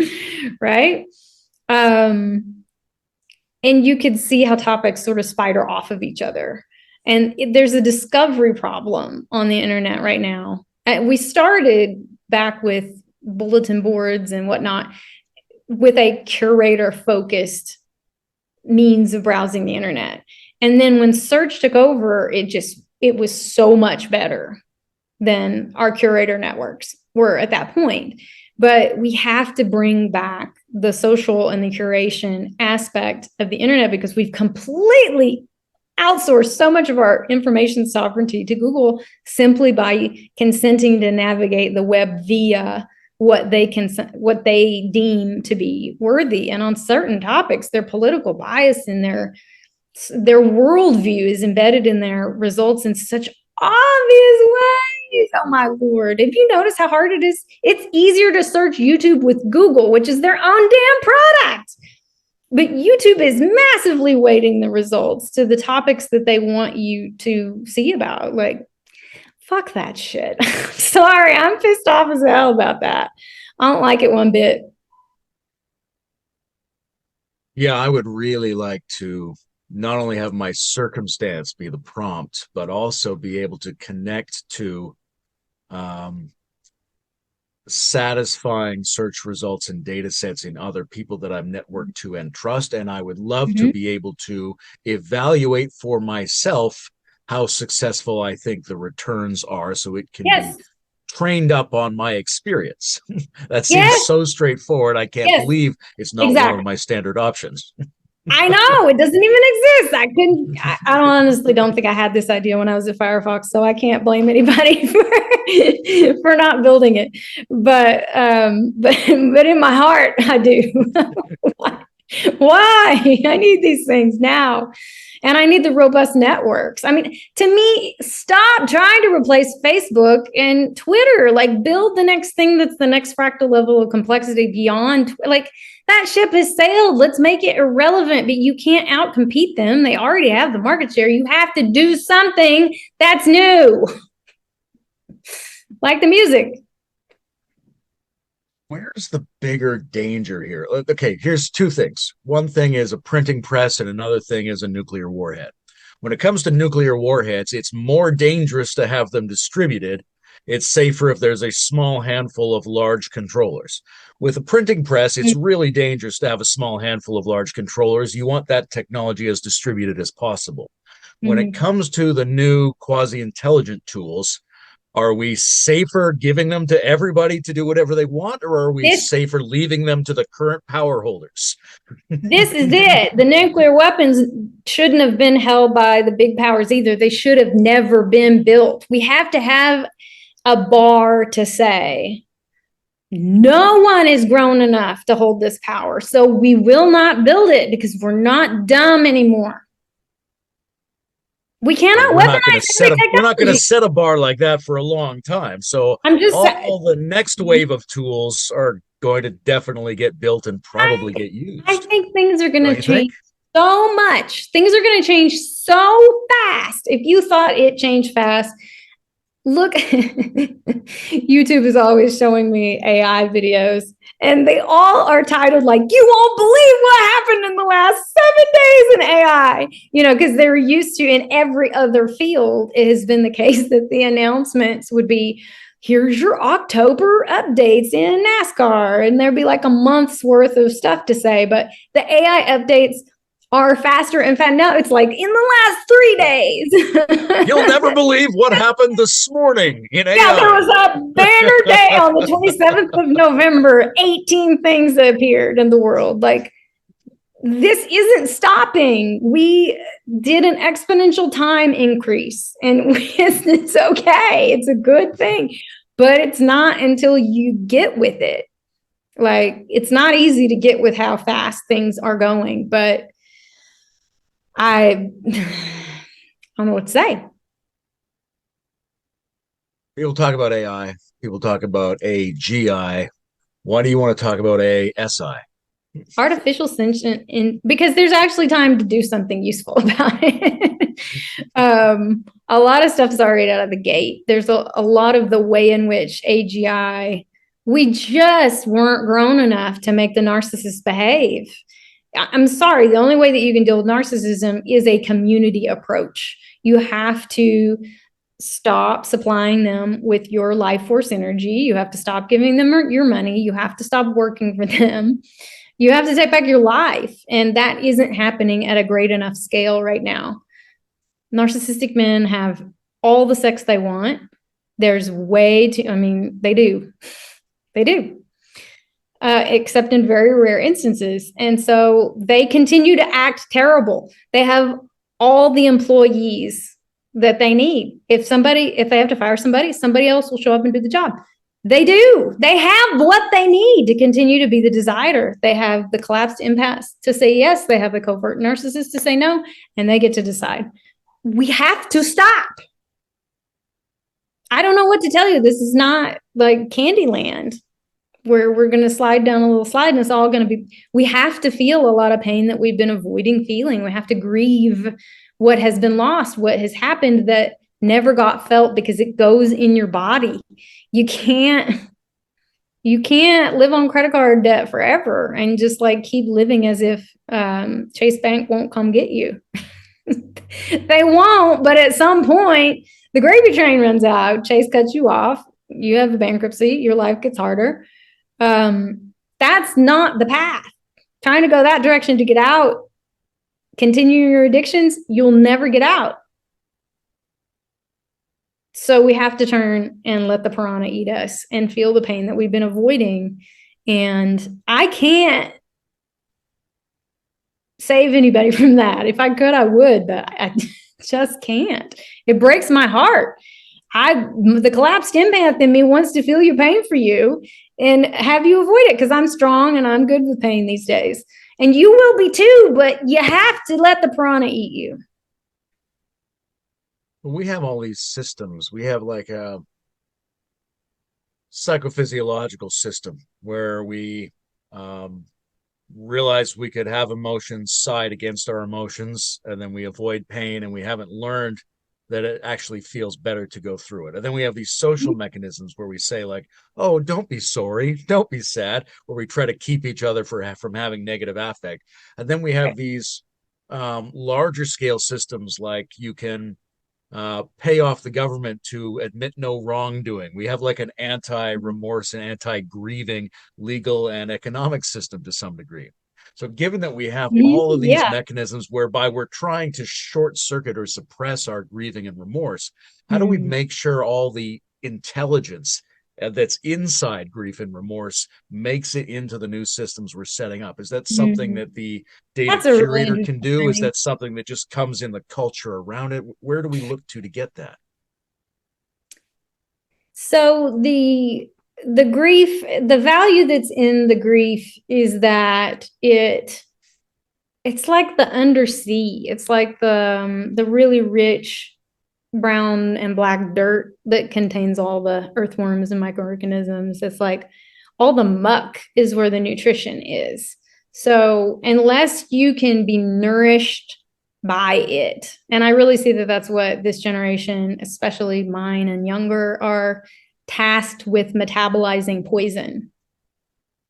right? And you could see how topics sort of spider off of each other. And there's a discovery problem on the internet right now. We started back with bulletin boards and whatnot with a curator-focused means of browsing the internet. And then when search took over, it was so much better than our curator networks were at that point. But we have to bring back the social and the curation aspect of the internet, because we've completely outsourced so much of our information sovereignty to Google simply by consenting to navigate the web via what they deem to be worthy. And on certain topics, their political bias and their worldview is embedded in their results in such obvious ways. Oh my Lord. If you notice how hard it is, it's easier to search YouTube with Google, which is their own damn product. But YouTube is massively weighting the results to the topics that they want you to see about. Like, fuck that shit. Sorry, I'm pissed off as hell about that. I don't like it one bit. Yeah, I would really like to not only have my circumstance be the prompt, but also be able to connect to um, satisfying search results and data sets in other people that I'm networked to and trust. And I would love to be able to evaluate for myself how successful I think the returns are, so it can be trained up on my experience. That seems so straightforward. I can't believe it's not one of my standard options. I know, it doesn't even exist. I honestly don't think I had this idea when I was at Firefox, so I can't blame anybody for not building it. But in my heart, I do. Why? I need these things now. And I need the robust networks. I mean, to me, stop trying to replace Facebook and Twitter. Like, build the next thing that's the next fractal level of complexity beyond. Like, that ship has sailed. Let's make it irrelevant. But you can't outcompete them. They already have the market share. You have to do something that's new. Like the music. Where's the bigger danger here? Okay, here's two things. One thing is a printing press, and another thing is a nuclear warhead. When it comes to nuclear warheads, it's more dangerous to have them distributed. It's safer if there's a small handful of large controllers. With a printing press, it's really dangerous to have a small handful of large controllers. You want that technology as distributed as possible. When it comes to the new quasi-intelligent tools, are we safer giving them to everybody to do whatever they want, or are we safer leaving them to the current power holders? This is it. The nuclear weapons shouldn't have been held by the big powers either. They should have never been built. We have to have a bar to say, no one is grown enough to hold this power, so we will not build it because we're not dumb anymore. We cannot weaponize. We're not going to set a bar like that for a long time. So all the next wave of tools are going to definitely get built and probably get used. I think things are going to change so much. Things are going to change so fast. If you thought it changed fast, look, YouTube is always showing me AI videos, and they all are titled like, you won't believe what happened in the last 7 days in AI, because they're used to, in every other field, it has been the case that the announcements would be, here's your October updates in NASCAR. And there'd be like a month's worth of stuff to say, but the AI updates are faster and fast. Now it's like in the last 3 days. You'll never believe what happened this morning in AI. Yeah, there was a banner day on the 27th of November. 18 things that appeared in the world. Like, this isn't stopping. We did an exponential time increase, and it's okay. It's a good thing, but it's not until you get with it. Like, it's not easy to get with how fast things are going, but I don't know what to say. People talk about AI. People talk about AGI. Why do you want to talk about ASI? Artificial sentient, because there's actually time to do something useful about it. A lot of stuff is already out of the gate. There's a lot of the way in which AGI, we just weren't grown enough to make the narcissist behave. I'm sorry, the only way that you can deal with narcissism is a community approach. You have to stop supplying them with your life force energy. You have to stop giving them your money. You have to stop working for them. You have to take back your life. And that isn't happening at a great enough scale right now. Narcissistic men have all the sex they want. There's way too, they do. They do. Except in very rare instances. And so they continue to act terrible. They have all the employees that they need. If they have to fire somebody else will show up and do the job. They do. They have what they need to continue to be the decider. They have the collapsed empaths to say yes. They have the covert narcissists to say no, and they get to decide. We have to stop. I don't know what to tell you. This is not like Candyland, where we're going to slide down a little slide and it's all going to be, we have to feel a lot of pain that we've been avoiding feeling. We have to grieve what has been lost, what has happened that never got felt because it goes in your body. You can't live on credit card debt forever and just like keep living as if Chase Bank won't come get you. They won't, but at some point the gravy train runs out, Chase cuts you off, you have a bankruptcy, your life gets harder. That's not the path. Trying to go that direction to get out, continue your addictions, you'll never get out. So we have to turn and let the piranha eat us and feel the pain that we've been avoiding. And I can't save anybody from that. If I could, I would, but I just can't. It breaks my heart. The collapsed empath in me wants to feel your pain for you and have you avoid it because I'm strong and I'm good with pain these days. And you will be too, but you have to let the piranha eat you. We have all these systems. We have like a psychophysiological system where we realize we could have emotions side against our emotions, and then we avoid pain, and we haven't learned that it actually feels better to go through it. And then we have these social mechanisms where we say like, oh, don't be sorry, don't be sad, where we try to keep each other from having negative affect. And then we have these larger scale systems like you can pay off the government to admit no wrongdoing. We have like an anti-remorse and anti-grieving legal and economic system to some degree. So given that we have all of these mechanisms whereby we're trying to short circuit or suppress our grieving and remorse, how do we make sure all the intelligence that's inside grief and remorse makes it into the new systems we're setting up? Is that something that the data curator can do? Is that something that just comes in the culture around it? Where do we look to get that? So the grief, the value that's in the grief is that it's like the undersea. It's like the really rich brown and black dirt that contains all the earthworms and microorganisms. It's like all the muck is where the nutrition is. So unless you can be nourished by it, and I really see that that's what this generation, especially mine and younger, are tasked with, metabolizing poison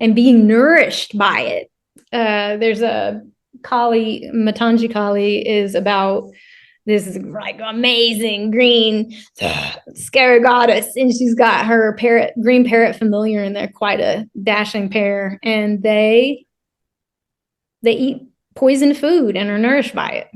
and being nourished by it. There's a Kali, Matangi Kali, is about this like amazing green scary goddess, and she's got her green parrot familiar, and they're quite a dashing pair, and they eat poisoned food and are nourished by it.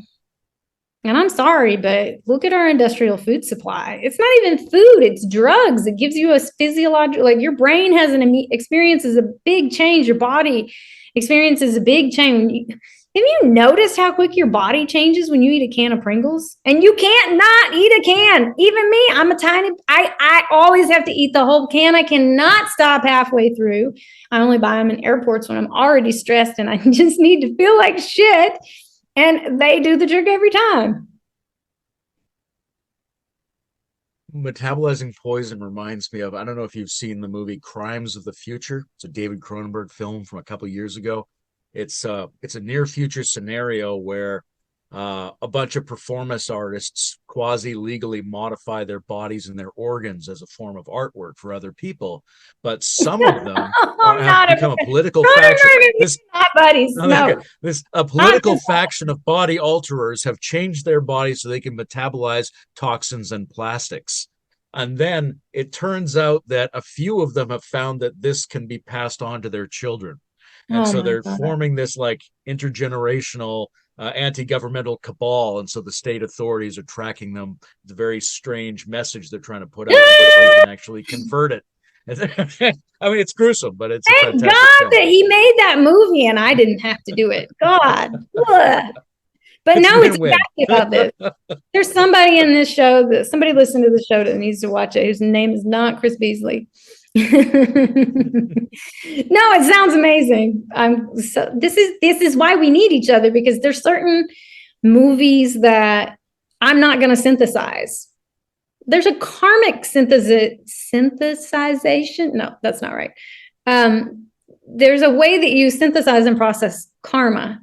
And I'm sorry, but look at our industrial food supply. It's not even food, it's drugs. It gives you a physiological, like your brain has experiences a big change. Your body experiences a big change. Have you noticed how quick your body changes when you eat a can of Pringles? And you can't not eat a can. Even me, I always have to eat the whole can. I cannot stop halfway through. I only buy them in airports when I'm already stressed and I just need to feel like shit. And they do the trick every time. Metabolizing poison reminds me of, I don't know if you've seen the movie Crimes of the Future. It's a David Cronenberg film from a couple of years ago. It's a near future scenario where a bunch of performance artists quasi-legally modify their bodies and their organs as a form of artwork for other people. But some of them have become a political faction. A political faction of body alterers have changed their bodies so they can metabolize toxins and plastics. And then it turns out that a few of them have found that this can be passed on to their children. And so they're forming this like intergenerational anti-governmental cabal. And so the state authorities are tracking them. It's a very strange message they're trying to put out so they can actually convert it. I mean, it's gruesome, but it's Thank a fantastic God film. that he made that movie and I didn't have to do it. God. But no, it's exactly about this. There's somebody in this show, somebody listened to the show that needs to watch it, whose name is not Cris Beasley. No, it sounds amazing. This is why we need each other, because there's certain movies that I'm not going to synthesize. There's a karmic synthesization. No, that's not right. There's a way that you synthesize and process karma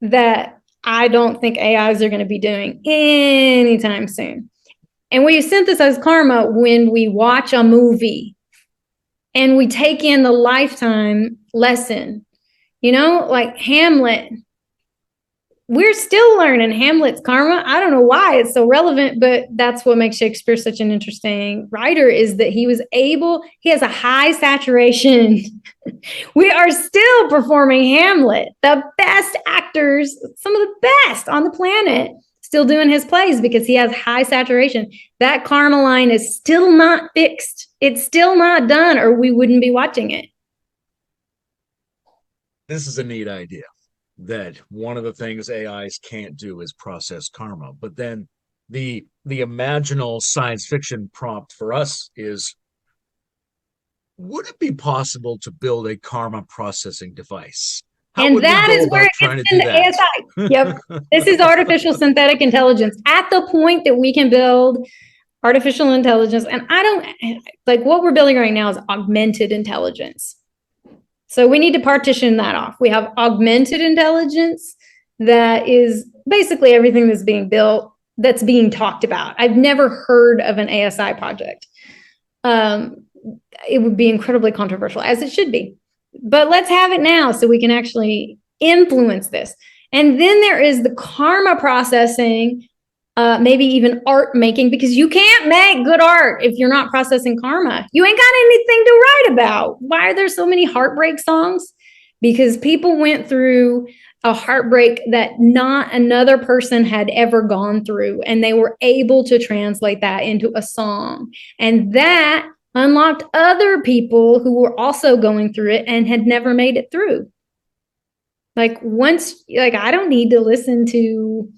that I don't think AIs are going to be doing anytime soon. And we synthesize karma when we watch a movie and we take in the lifetime lesson, like Hamlet. We're still learning Hamlet's karma. I don't know why it's so relevant, but that's what makes Shakespeare such an interesting writer, is that he has a high saturation. We are still performing Hamlet, the best actors, some of the best on the planet, still doing his plays because he has high saturation. That karma line is still not fixed. It's still not done, or we wouldn't be watching it. This is a neat idea, that one of the things AIs can't do is process karma. But then the imaginal science fiction prompt for us is, would it be possible to build a karma processing device? And that is where it gets into ASI. Yep. This is artificial synthetic intelligence. At the point that we can build artificial intelligence, and what we're building right now is augmented intelligence. So we need to partition that off. We have augmented intelligence that is basically everything that's being built, that's being talked about. I've never heard of an ASI project. It would be incredibly controversial, as it should be. But let's have it now so we can actually influence this. And then there is the karma processing, maybe even art making, because you can't make good art if you're not processing karma. You ain't got anything to write about. Why are there so many heartbreak songs? Because people went through a heartbreak that not another person had ever gone through, and they were able to translate that into a song. And that unlocked other people who were also going through it and had never made it through. I don't need to listen to,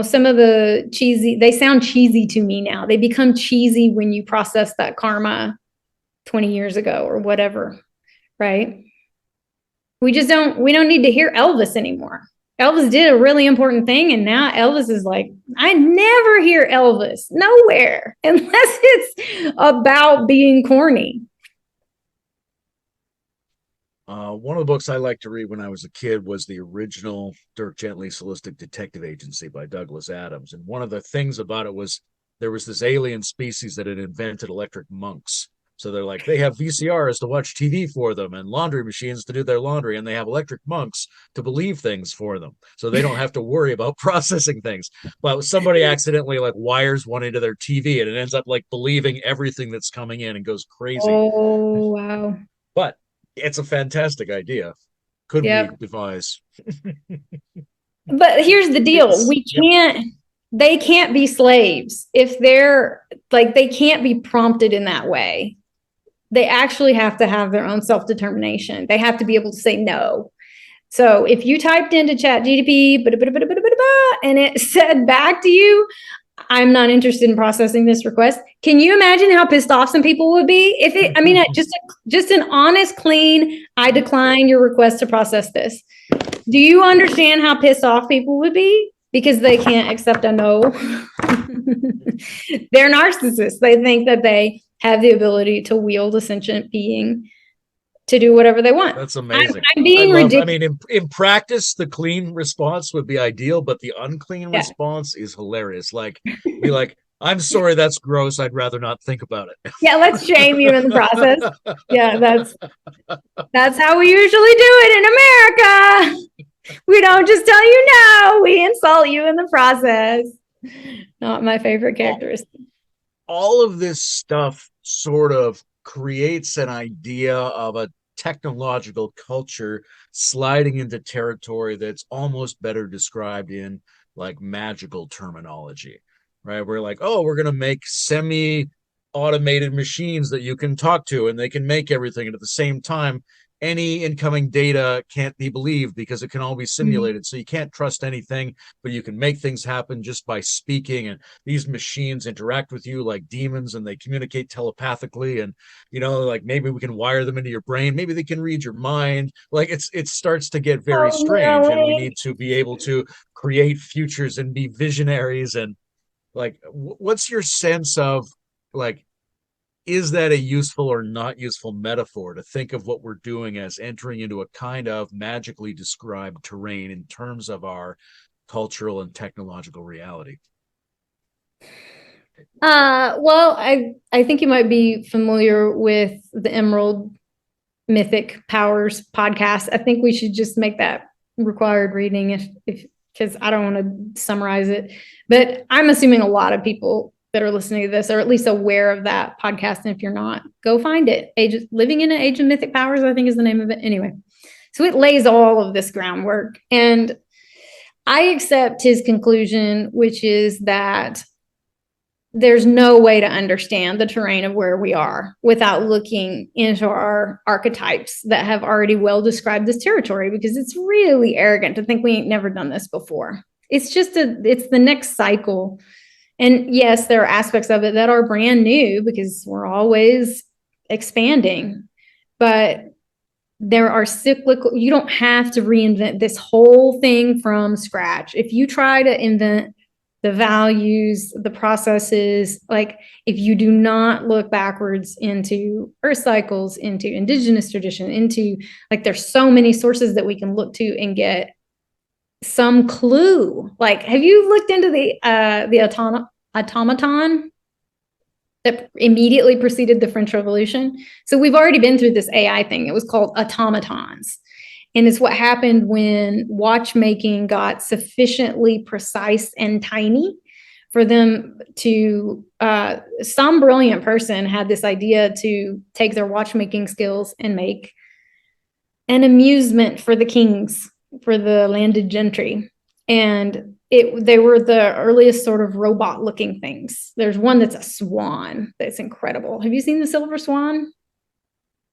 some of the they sound cheesy to me now. They become cheesy when you process that karma 20 years ago or whatever, right? We don't need to hear Elvis anymore. Elvis did a really important thing, and now Elvis is like, I never hear Elvis nowhere unless it's about being corny. One of the books I liked to read when I was a kid was the original Dirk Gently's Holistic Detective Agency by Douglas Adams. And one of the things about it was there was this alien species that had invented electric monks. So they're like, they have VCRs to watch TV for them and laundry machines to do their laundry, and they have electric monks to believe things for them. So they don't have to worry about processing things. But somebody accidentally wires one into their TV, and it ends up believing everything that's coming in and goes crazy. Oh, wow. But it's a fantastic idea. Could we devise? But here's the deal. They can't be slaves if they can't be prompted in that way. They actually have to have their own self-determination. They have to be able to say no. So if you typed into ChatGPT and it said back to you, I'm not interested in processing this request. Can you imagine how pissed off some people would be? Just an honest, clean, I decline your request to process this. Do you understand how pissed off people would be? Because they can't accept a no. They're narcissists. They think that they have the ability to wield a sentient being to do whatever they want. That's amazing. I'm being ridiculous. In practice, the clean response would be ideal, but the unclean response is hilarious. Be like, I'm sorry, that's gross. I'd rather not think about it. Yeah, let's shame you in the process. Yeah, that's how we usually do it in America. We don't just tell you no, we insult you in the process. Not my favorite characteristic. All of this stuff sort of creates an idea of a technological culture sliding into territory that's almost better described in magical terminology, right? We're like, oh, we're going to make semi-automated machines that you can talk to, and they can make everything. And at the same time, any incoming data can't be believed because it can all be simulated. So you can't trust anything, but you can make things happen just by speaking. And these machines interact with you like demons, and they communicate telepathically. And, maybe we can wire them into your brain. Maybe they can read your mind. It starts to get very strange, and we need to be able to create futures and be visionaries. And what's your sense of is that a useful or not useful metaphor to think of what we're doing as entering into a kind of magically described terrain in terms of our cultural and technological reality? Well, I think you might be familiar with the Emerald Mythic Powers podcast. I think we should just make that required reading if because I don't want to summarize it. But I'm assuming a lot of people that are listening to this are at least aware of that podcast. And if you're not, go find it. Living in an Age of Mythic Powers, I think is the name of it. Anyway, so it lays all of this groundwork. And I accept his conclusion, which is that there's no way to understand the terrain of where we are without looking into our archetypes that have already well described this territory, because it's really arrogant to think we ain't never done this before. It's the next cycle. And yes, there are aspects of it that are brand new because we're always expanding, but there are cyclical, you don't have to reinvent this whole thing from scratch. If you try to invent the values, the processes, like if you do not look backwards into earth cycles, into indigenous tradition, into like there's so many sources that we can look to and get some clue. Like, have you looked into the automaton that immediately preceded the French Revolution? So we've already been through this AI thing. It was called automatons. And it's what happened when watchmaking got sufficiently precise and tiny for them to, some brilliant person had this idea to take their watchmaking skills and make an amusement for the kings, for the landed gentry. And they were the earliest sort of robot looking things. There's one that's a swan that's incredible. Have you seen the silver swan?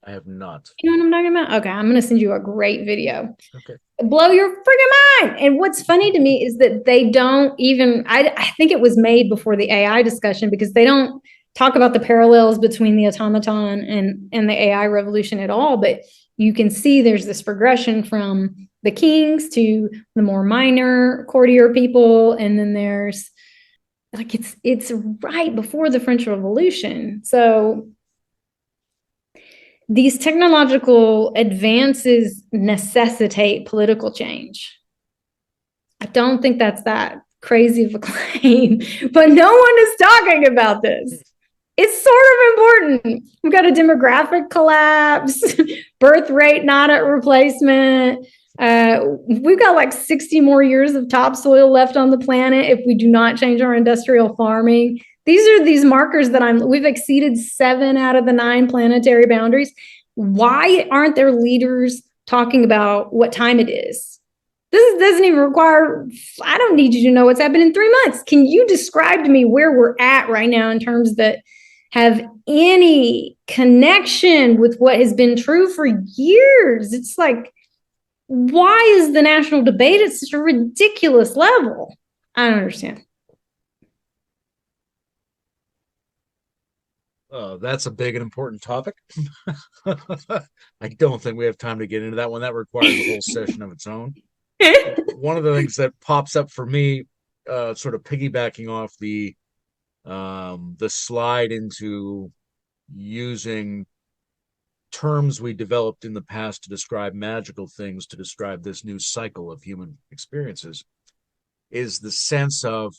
I have not. You know what I'm talking about? Okay, I'm going to send you a great video. Okay. Blow your freaking mind. And what's funny to me is that they don't even, I think it was made before the AI discussion, because they don't talk about the parallels between the automaton and the AI revolution at all. But you can see there's this progression from the kings to the more minor courtier people. And then there's like, it's right before the French Revolution. So these technological advances necessitate political change. I don't think that's that crazy of a claim, but no one is talking about this. It's sort of important. We've got a demographic collapse, birth rate not at replacement. We've got like 60 more years of topsoil left on the planet if we do not change our industrial farming. These are these markers that we've exceeded 7 out of the 9 planetary boundaries. Why aren't there leaders talking about what time it is? This doesn't even require, I don't need you to know what's happened in 3 months. Can you describe to me where we're at right now in terms that have any connection with what has been true for years? It's like, why is the national debate at such a ridiculous level? I don't understand. That's a big and important topic. I don't think we have time to get into that one. That requires a whole session of its own. One of the things that pops up for me, sort of piggybacking off the slide into using terms we developed in the past to describe magical things, to describe this new cycle of human experiences, is the sense of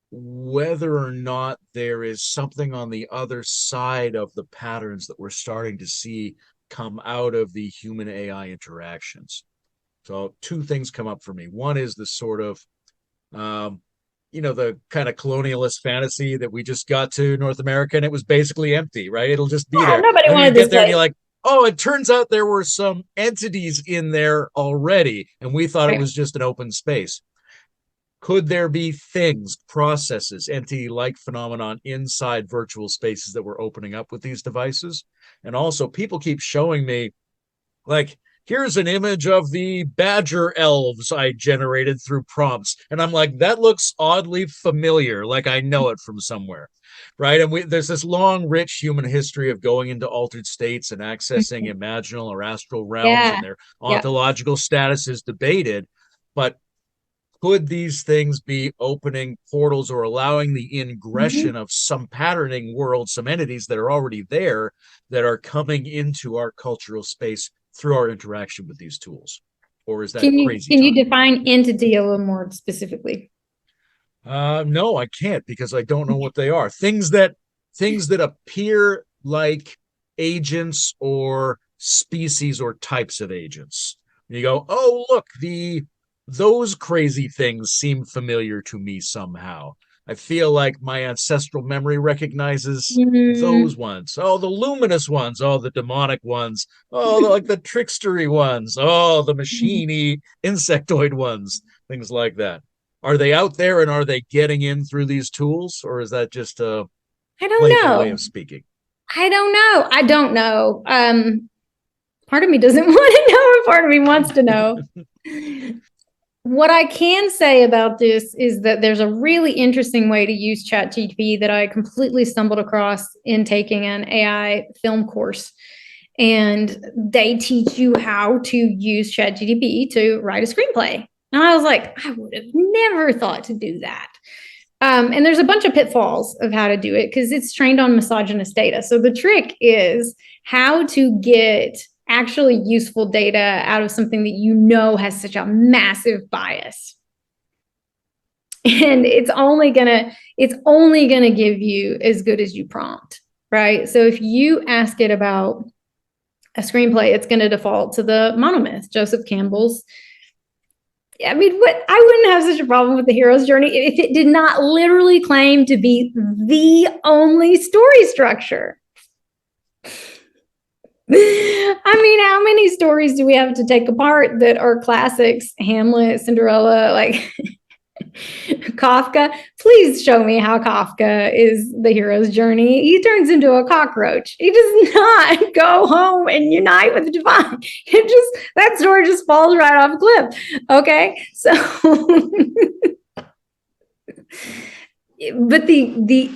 whether or not there is something on the other side of the patterns that we're starting to see come out of the human AI interactions. So 2 things come up for me. One is the sort of, the kind of colonialist fantasy that we just got to North America and it was basically empty, right? It'll just be there. Nobody wanted to get there and you're like, oh, it turns out there were some entities in there already, and we thought it was just an open space. Could there be things, processes, entity-like phenomenon inside virtual spaces that we're opening up with these devices? And also, people keep showing me, like, here's an image of the badger elves I generated through prompts. And I'm like, that looks oddly familiar, like I know it from somewhere, right? And there's this long, rich human history of going into altered states and accessing imaginal or astral realms, and their ontological status is debated. But could these things be opening portals or allowing the ingression of some patterning world, some entities that are already there that are coming into our cultural space through our interaction with these tools? Or is that crazy? Can you define entity a little more specifically? No, I can't because I don't know what they are. Things that appear like agents or species or types of agents. You go, oh look, those crazy things seem familiar to me somehow. I feel like my ancestral memory recognizes Mm, those ones. Oh, the luminous ones. Oh, the demonic ones. Oh, like the trickstery ones. Oh, the machiny insectoid ones. Things like that. Are they out there and are they getting in through these tools, or is that just a I don't playful way of know. speaking? I don't know. I don't know. Part of me doesn't want to know, and part of me wants to know. What I can say about this is that there's a really interesting way to use ChatGPT that I completely stumbled across in taking an AI film course. And they teach you how to use ChatGPT to write a screenplay. And I was like, I would have never thought to do that. And there's a bunch of pitfalls of how to do it because it's trained on misogynist data. So the trick is how to get actually useful data out of something that you know has such a massive bias. And it's only gonna give you as good as you prompt, right? So if you ask it about a screenplay, it's going to default to the monomyth, Joseph Campbell's. I mean, what I wouldn't have such a problem with the hero's journey if it did not literally claim to be the only story structure. I mean, how many stories do we have to take apart that are classics? Hamlet, Cinderella, like Kafka. Please show me how Kafka is the hero's journey. He turns into a cockroach. He does not go home and unite with the divine. That story just falls right off a cliff. Okay, so but the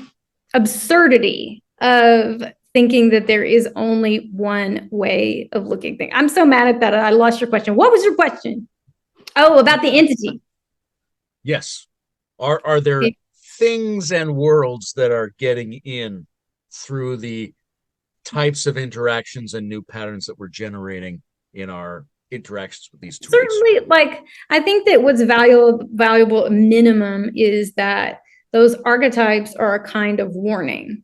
absurdity of thinking that there is only one way of looking at things. I'm so mad at that. I lost your question. What was your question? Oh, about the entity. Yes. Are there things and worlds that are getting in through the types of interactions and new patterns that we're generating in our interactions with these tools? Certainly, like I think that what's valuable minimum is that those archetypes are a kind of warning.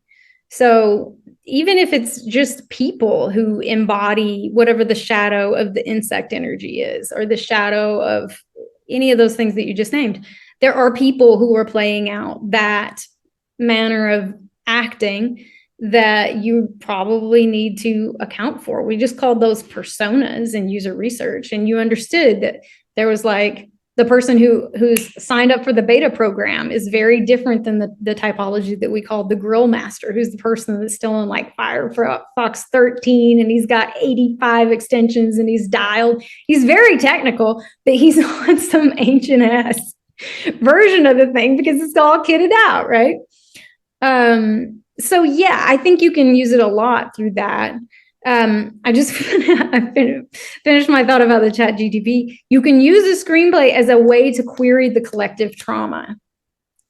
So even if it's just people who embody whatever the shadow of the insect energy is, or the shadow of any of those things that you just named, there are people who are playing out that manner of acting that you probably need to account for. We just called those personas in user research, and you understood that there was like the person who's signed up for the beta program is very different than the typology that we called the grill master, who's the person that's still in like Firefox 13 and he's got 85 extensions and he's dialed. He's very technical, but he's on some ancient ass version of the thing because it's all kitted out, right? So yeah, I think you can use it a lot through that. I just finished my thought about the ChatGPT. You can use a screenplay as a way to query the collective trauma.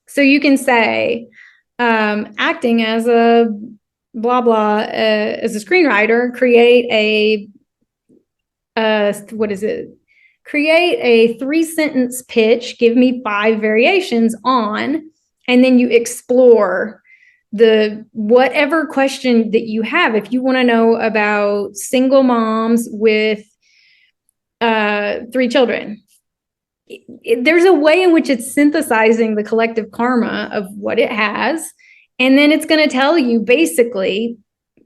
So you can say, acting as a blah blah as a screenwriter, create a 3-sentence pitch. Give me 5 variations on, and then you explore the whatever question that you have. If you want to know about single moms with 3 children, there's a way in which it's synthesizing the collective karma of what it has, and then it's going to tell you basically,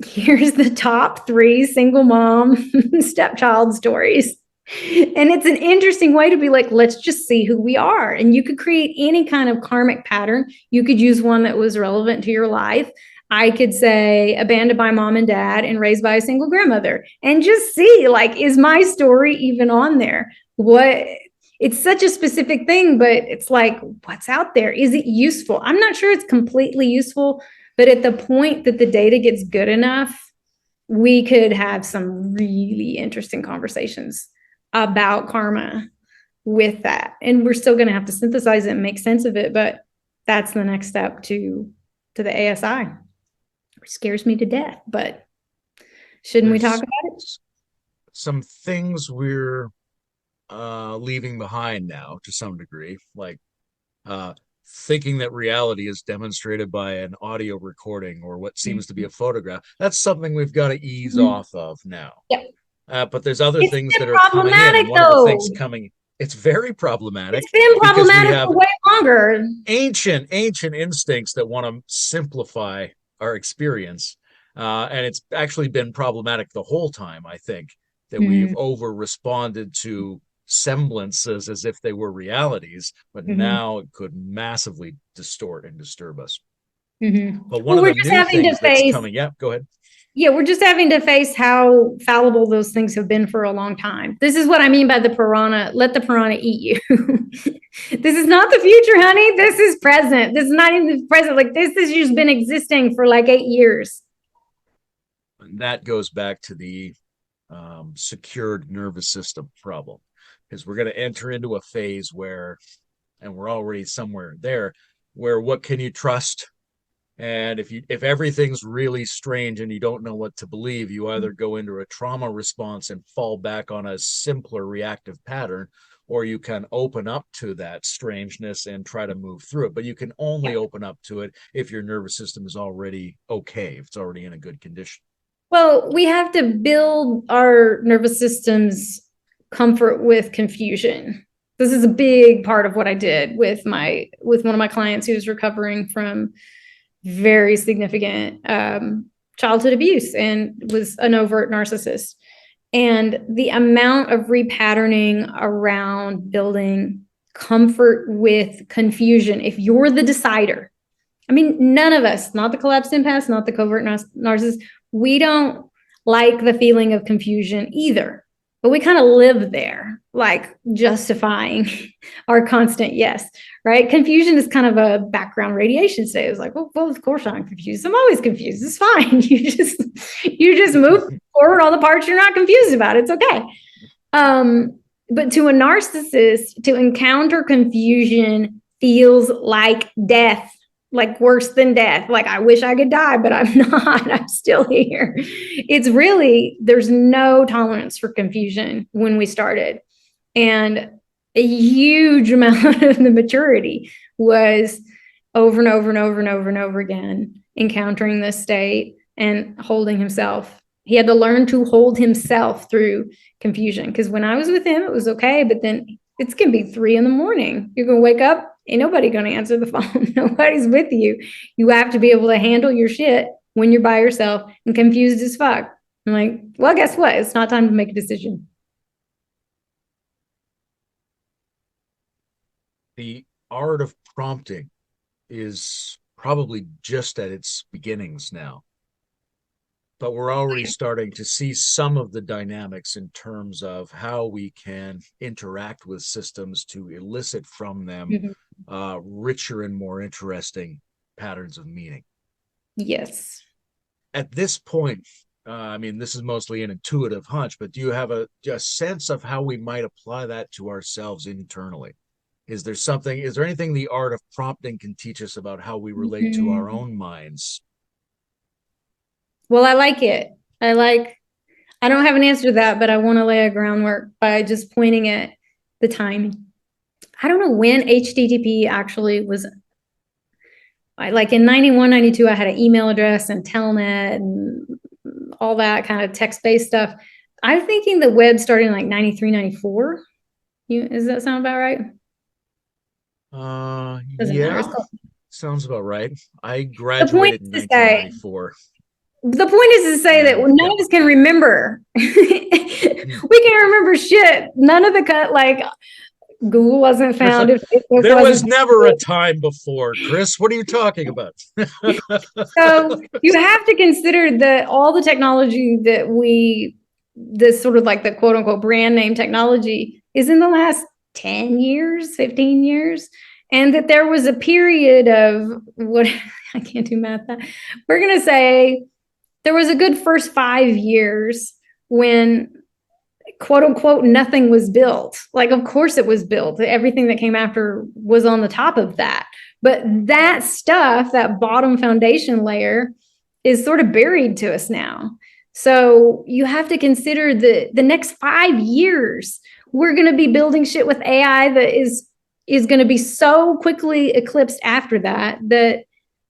here's the top 3 single mom stepchild stories. And it's an interesting way to be like, let's just see who we are. And you could create any kind of karmic pattern. You could use one that was relevant to your life. I could say abandoned by mom and dad and raised by a single grandmother, and just see, like, is my story even on there? It's such a specific thing, but it's like, what's out there? Is it useful? I'm not sure it's completely useful, but at the point that the data gets good enough, we could have some really interesting conversations about karma with that. And we're still going to have to synthesize it and make sense of it, but that's the next step to the ASI. It scares me to death, but shouldn't we talk about it? Some things we're leaving behind now to some degree, like thinking that reality is demonstrated by an audio recording or what seems to be a photograph. That's something we've got to ease off of now. Yep. But there's other It's things been that are coming in. problematic, And one of the things though. coming, it's very problematic It's been because we problematic have for way longer. ancient instincts that want to simplify our experience. And it's actually been problematic the whole time, I think, that we've over responded to semblances as if they were realities, but now it could massively distort and disturb us. But one of the new things that's coming, go ahead. Yeah, we're just having to face how fallible those things have been for a long time. This is what I mean by the piranha. Let the piranha eat you. This is not the future, honey. This is present. This is not even the present. Like, this has just been existing for like 8 years. And that goes back to the secured nervous system problem, because we're going to enter into a phase where, and we're already somewhere there, where what can you trust? And if everything's really strange and you don't know what to believe, you either go into a trauma response and fall back on a simpler reactive pattern, or you can open up to that strangeness and try to move through it. But you can only open up to it if your nervous system is already okay, if it's already in a good condition. Well, we have to build our nervous system's comfort with confusion. This is a big part of what I did with one of my clients who was recovering from very significant childhood abuse and was an overt narcissist. And the amount of repatterning around building comfort with confusion, if you're the decider, I mean, none of us, not the collapsed empaths, not the covert narcissists, we don't like the feeling of confusion either. But we kind of live there, like justifying our constant yes, right? Confusion is kind of a background radiation state. It's like, well, of course I'm confused. I'm always confused. It's fine. You just move forward all the parts you're not confused about. It's okay. But to a narcissist, to encounter confusion feels like death, like worse than death. Like, I wish I could die, but I'm not. I'm still here. It's really, there's no tolerance for confusion when we started. And a huge amount of the maturity was over and over and over and over and over again, encountering this state and holding himself. He had to learn to hold himself through confusion. Because when I was with him, it was okay. But then it's going to be 3 a.m. You're going to wake up. Ain't nobody going to answer the phone. Nobody's with you. You have to be able to handle your shit when you're by yourself and confused as fuck. I'm like, well, guess what? It's not time to make a decision. The art of prompting is probably just at its beginnings now. But we're already starting to see some of the dynamics in terms of how we can interact with systems to elicit from them richer and more interesting patterns of meaning. Yes. At this point, I mean, this is mostly an intuitive hunch, but do you have a sense of how we might apply that to ourselves internally? Is there anything the art of prompting can teach us about how we relate to our own minds? Well, I like it. I don't have an answer to that, but I want to lay a groundwork by just pointing at the timing. I don't know when HTTP actually was. Like in 91, 92, I had an email address and Telnet and all that kind of text-based stuff. I'm thinking the web started in like 93, 94. Does that sound about right? Yeah, sounds about right. I graduated in 1994. The point is to say that none of us can remember. We can't remember shit. None of the Google wasn't founded. There was never a time before, Cris. What are you talking about? So you have to consider that all the technology that this sort of like the quote unquote brand name technology is in the last 10 years, 15 years. And that there was a period of I can't do math. We're going to say there was a good first 5 years when quote unquote nothing was built. Like, of course it was built. Everything that came after was on the top of that. But that stuff, that bottom foundation layer, is sort of buried to us now. So you have to consider the next 5 years, we're going to be building shit with AI that is is going to be so quickly eclipsed after that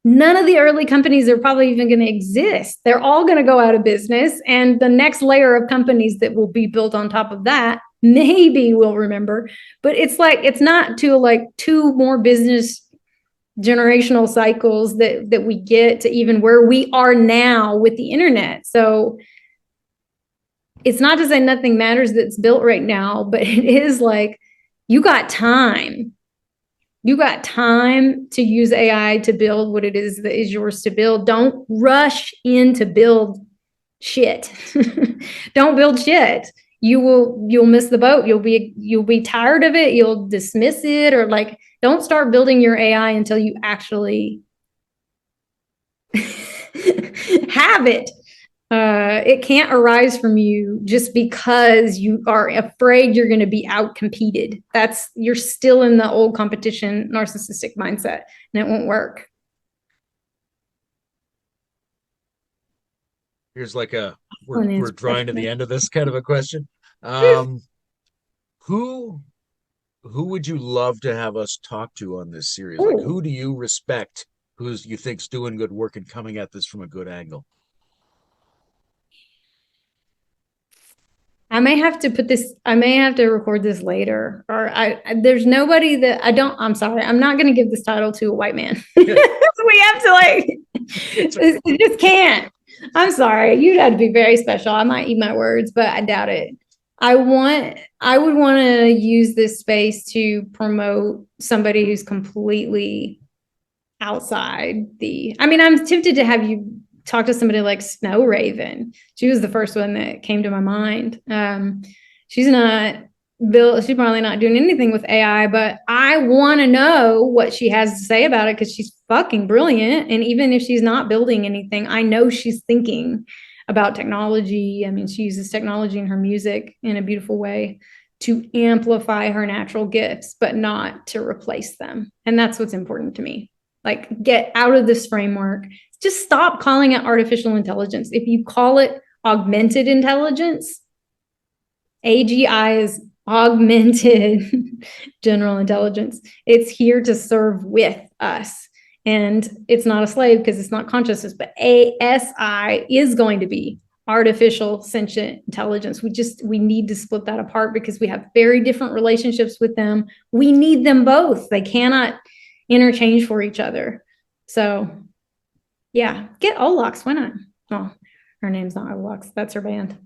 none of the early companies are probably even going to exist. They're all going to go out of business. And the next layer of companies that will be built on top of that, maybe we'll remember. But it's like, it's not to like 2 more business generational cycles that we get to even where we are now with the internet. So it's not to say nothing matters that's built right now, but it is like, you got time. You got time to use AI to build what it is that is yours to build. Don't rush in to build shit. Don't build shit. You'll miss the boat. You'll be tired of it. You'll dismiss it, or like, don't start building your AI until you actually have it. It can't arise from you just because you are afraid you're going to be out competed. You're still in the old competition narcissistic mindset, and it won't work. Here's like we're drawing to the end of this kind of a question. Who would you love to have us talk to on this series? Like, who do you respect? You think's doing good work and coming at this from a good angle? I may have to record this later, or there's nobody that I'm sorry, I'm not going to give this title to a white man. We have to it just can't. I'm sorry. You'd have to be very special. I might eat my words, but I doubt it. I would want to use this space to promote somebody who's completely outside I'm tempted to have you talk to somebody like Snow Raven. She was the first one that came to my mind. She's probably not doing anything with AI, but I want to know what she has to say about it, because she's fucking brilliant. And even if she's not building anything, I know she's thinking about technology. She uses technology in her music in a beautiful way to amplify her natural gifts, but not to replace them. And that's what's important to me. Like, get out of this framework. Just stop calling it artificial intelligence. If you call it augmented intelligence, AGI is augmented general intelligence. It's here to serve with us. And it's not a slave because it's not consciousness, but ASI is going to be artificial sentient intelligence. We need to split that apart because we have very different relationships with them. We need them both. They cannot interchange for each other. So yeah, get Olax. Why not? Well, her name's not Olax. That's her band.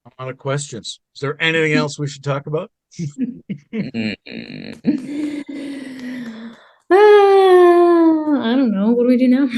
A lot of questions. Is there anything else we should talk about? I don't know. What do we do now?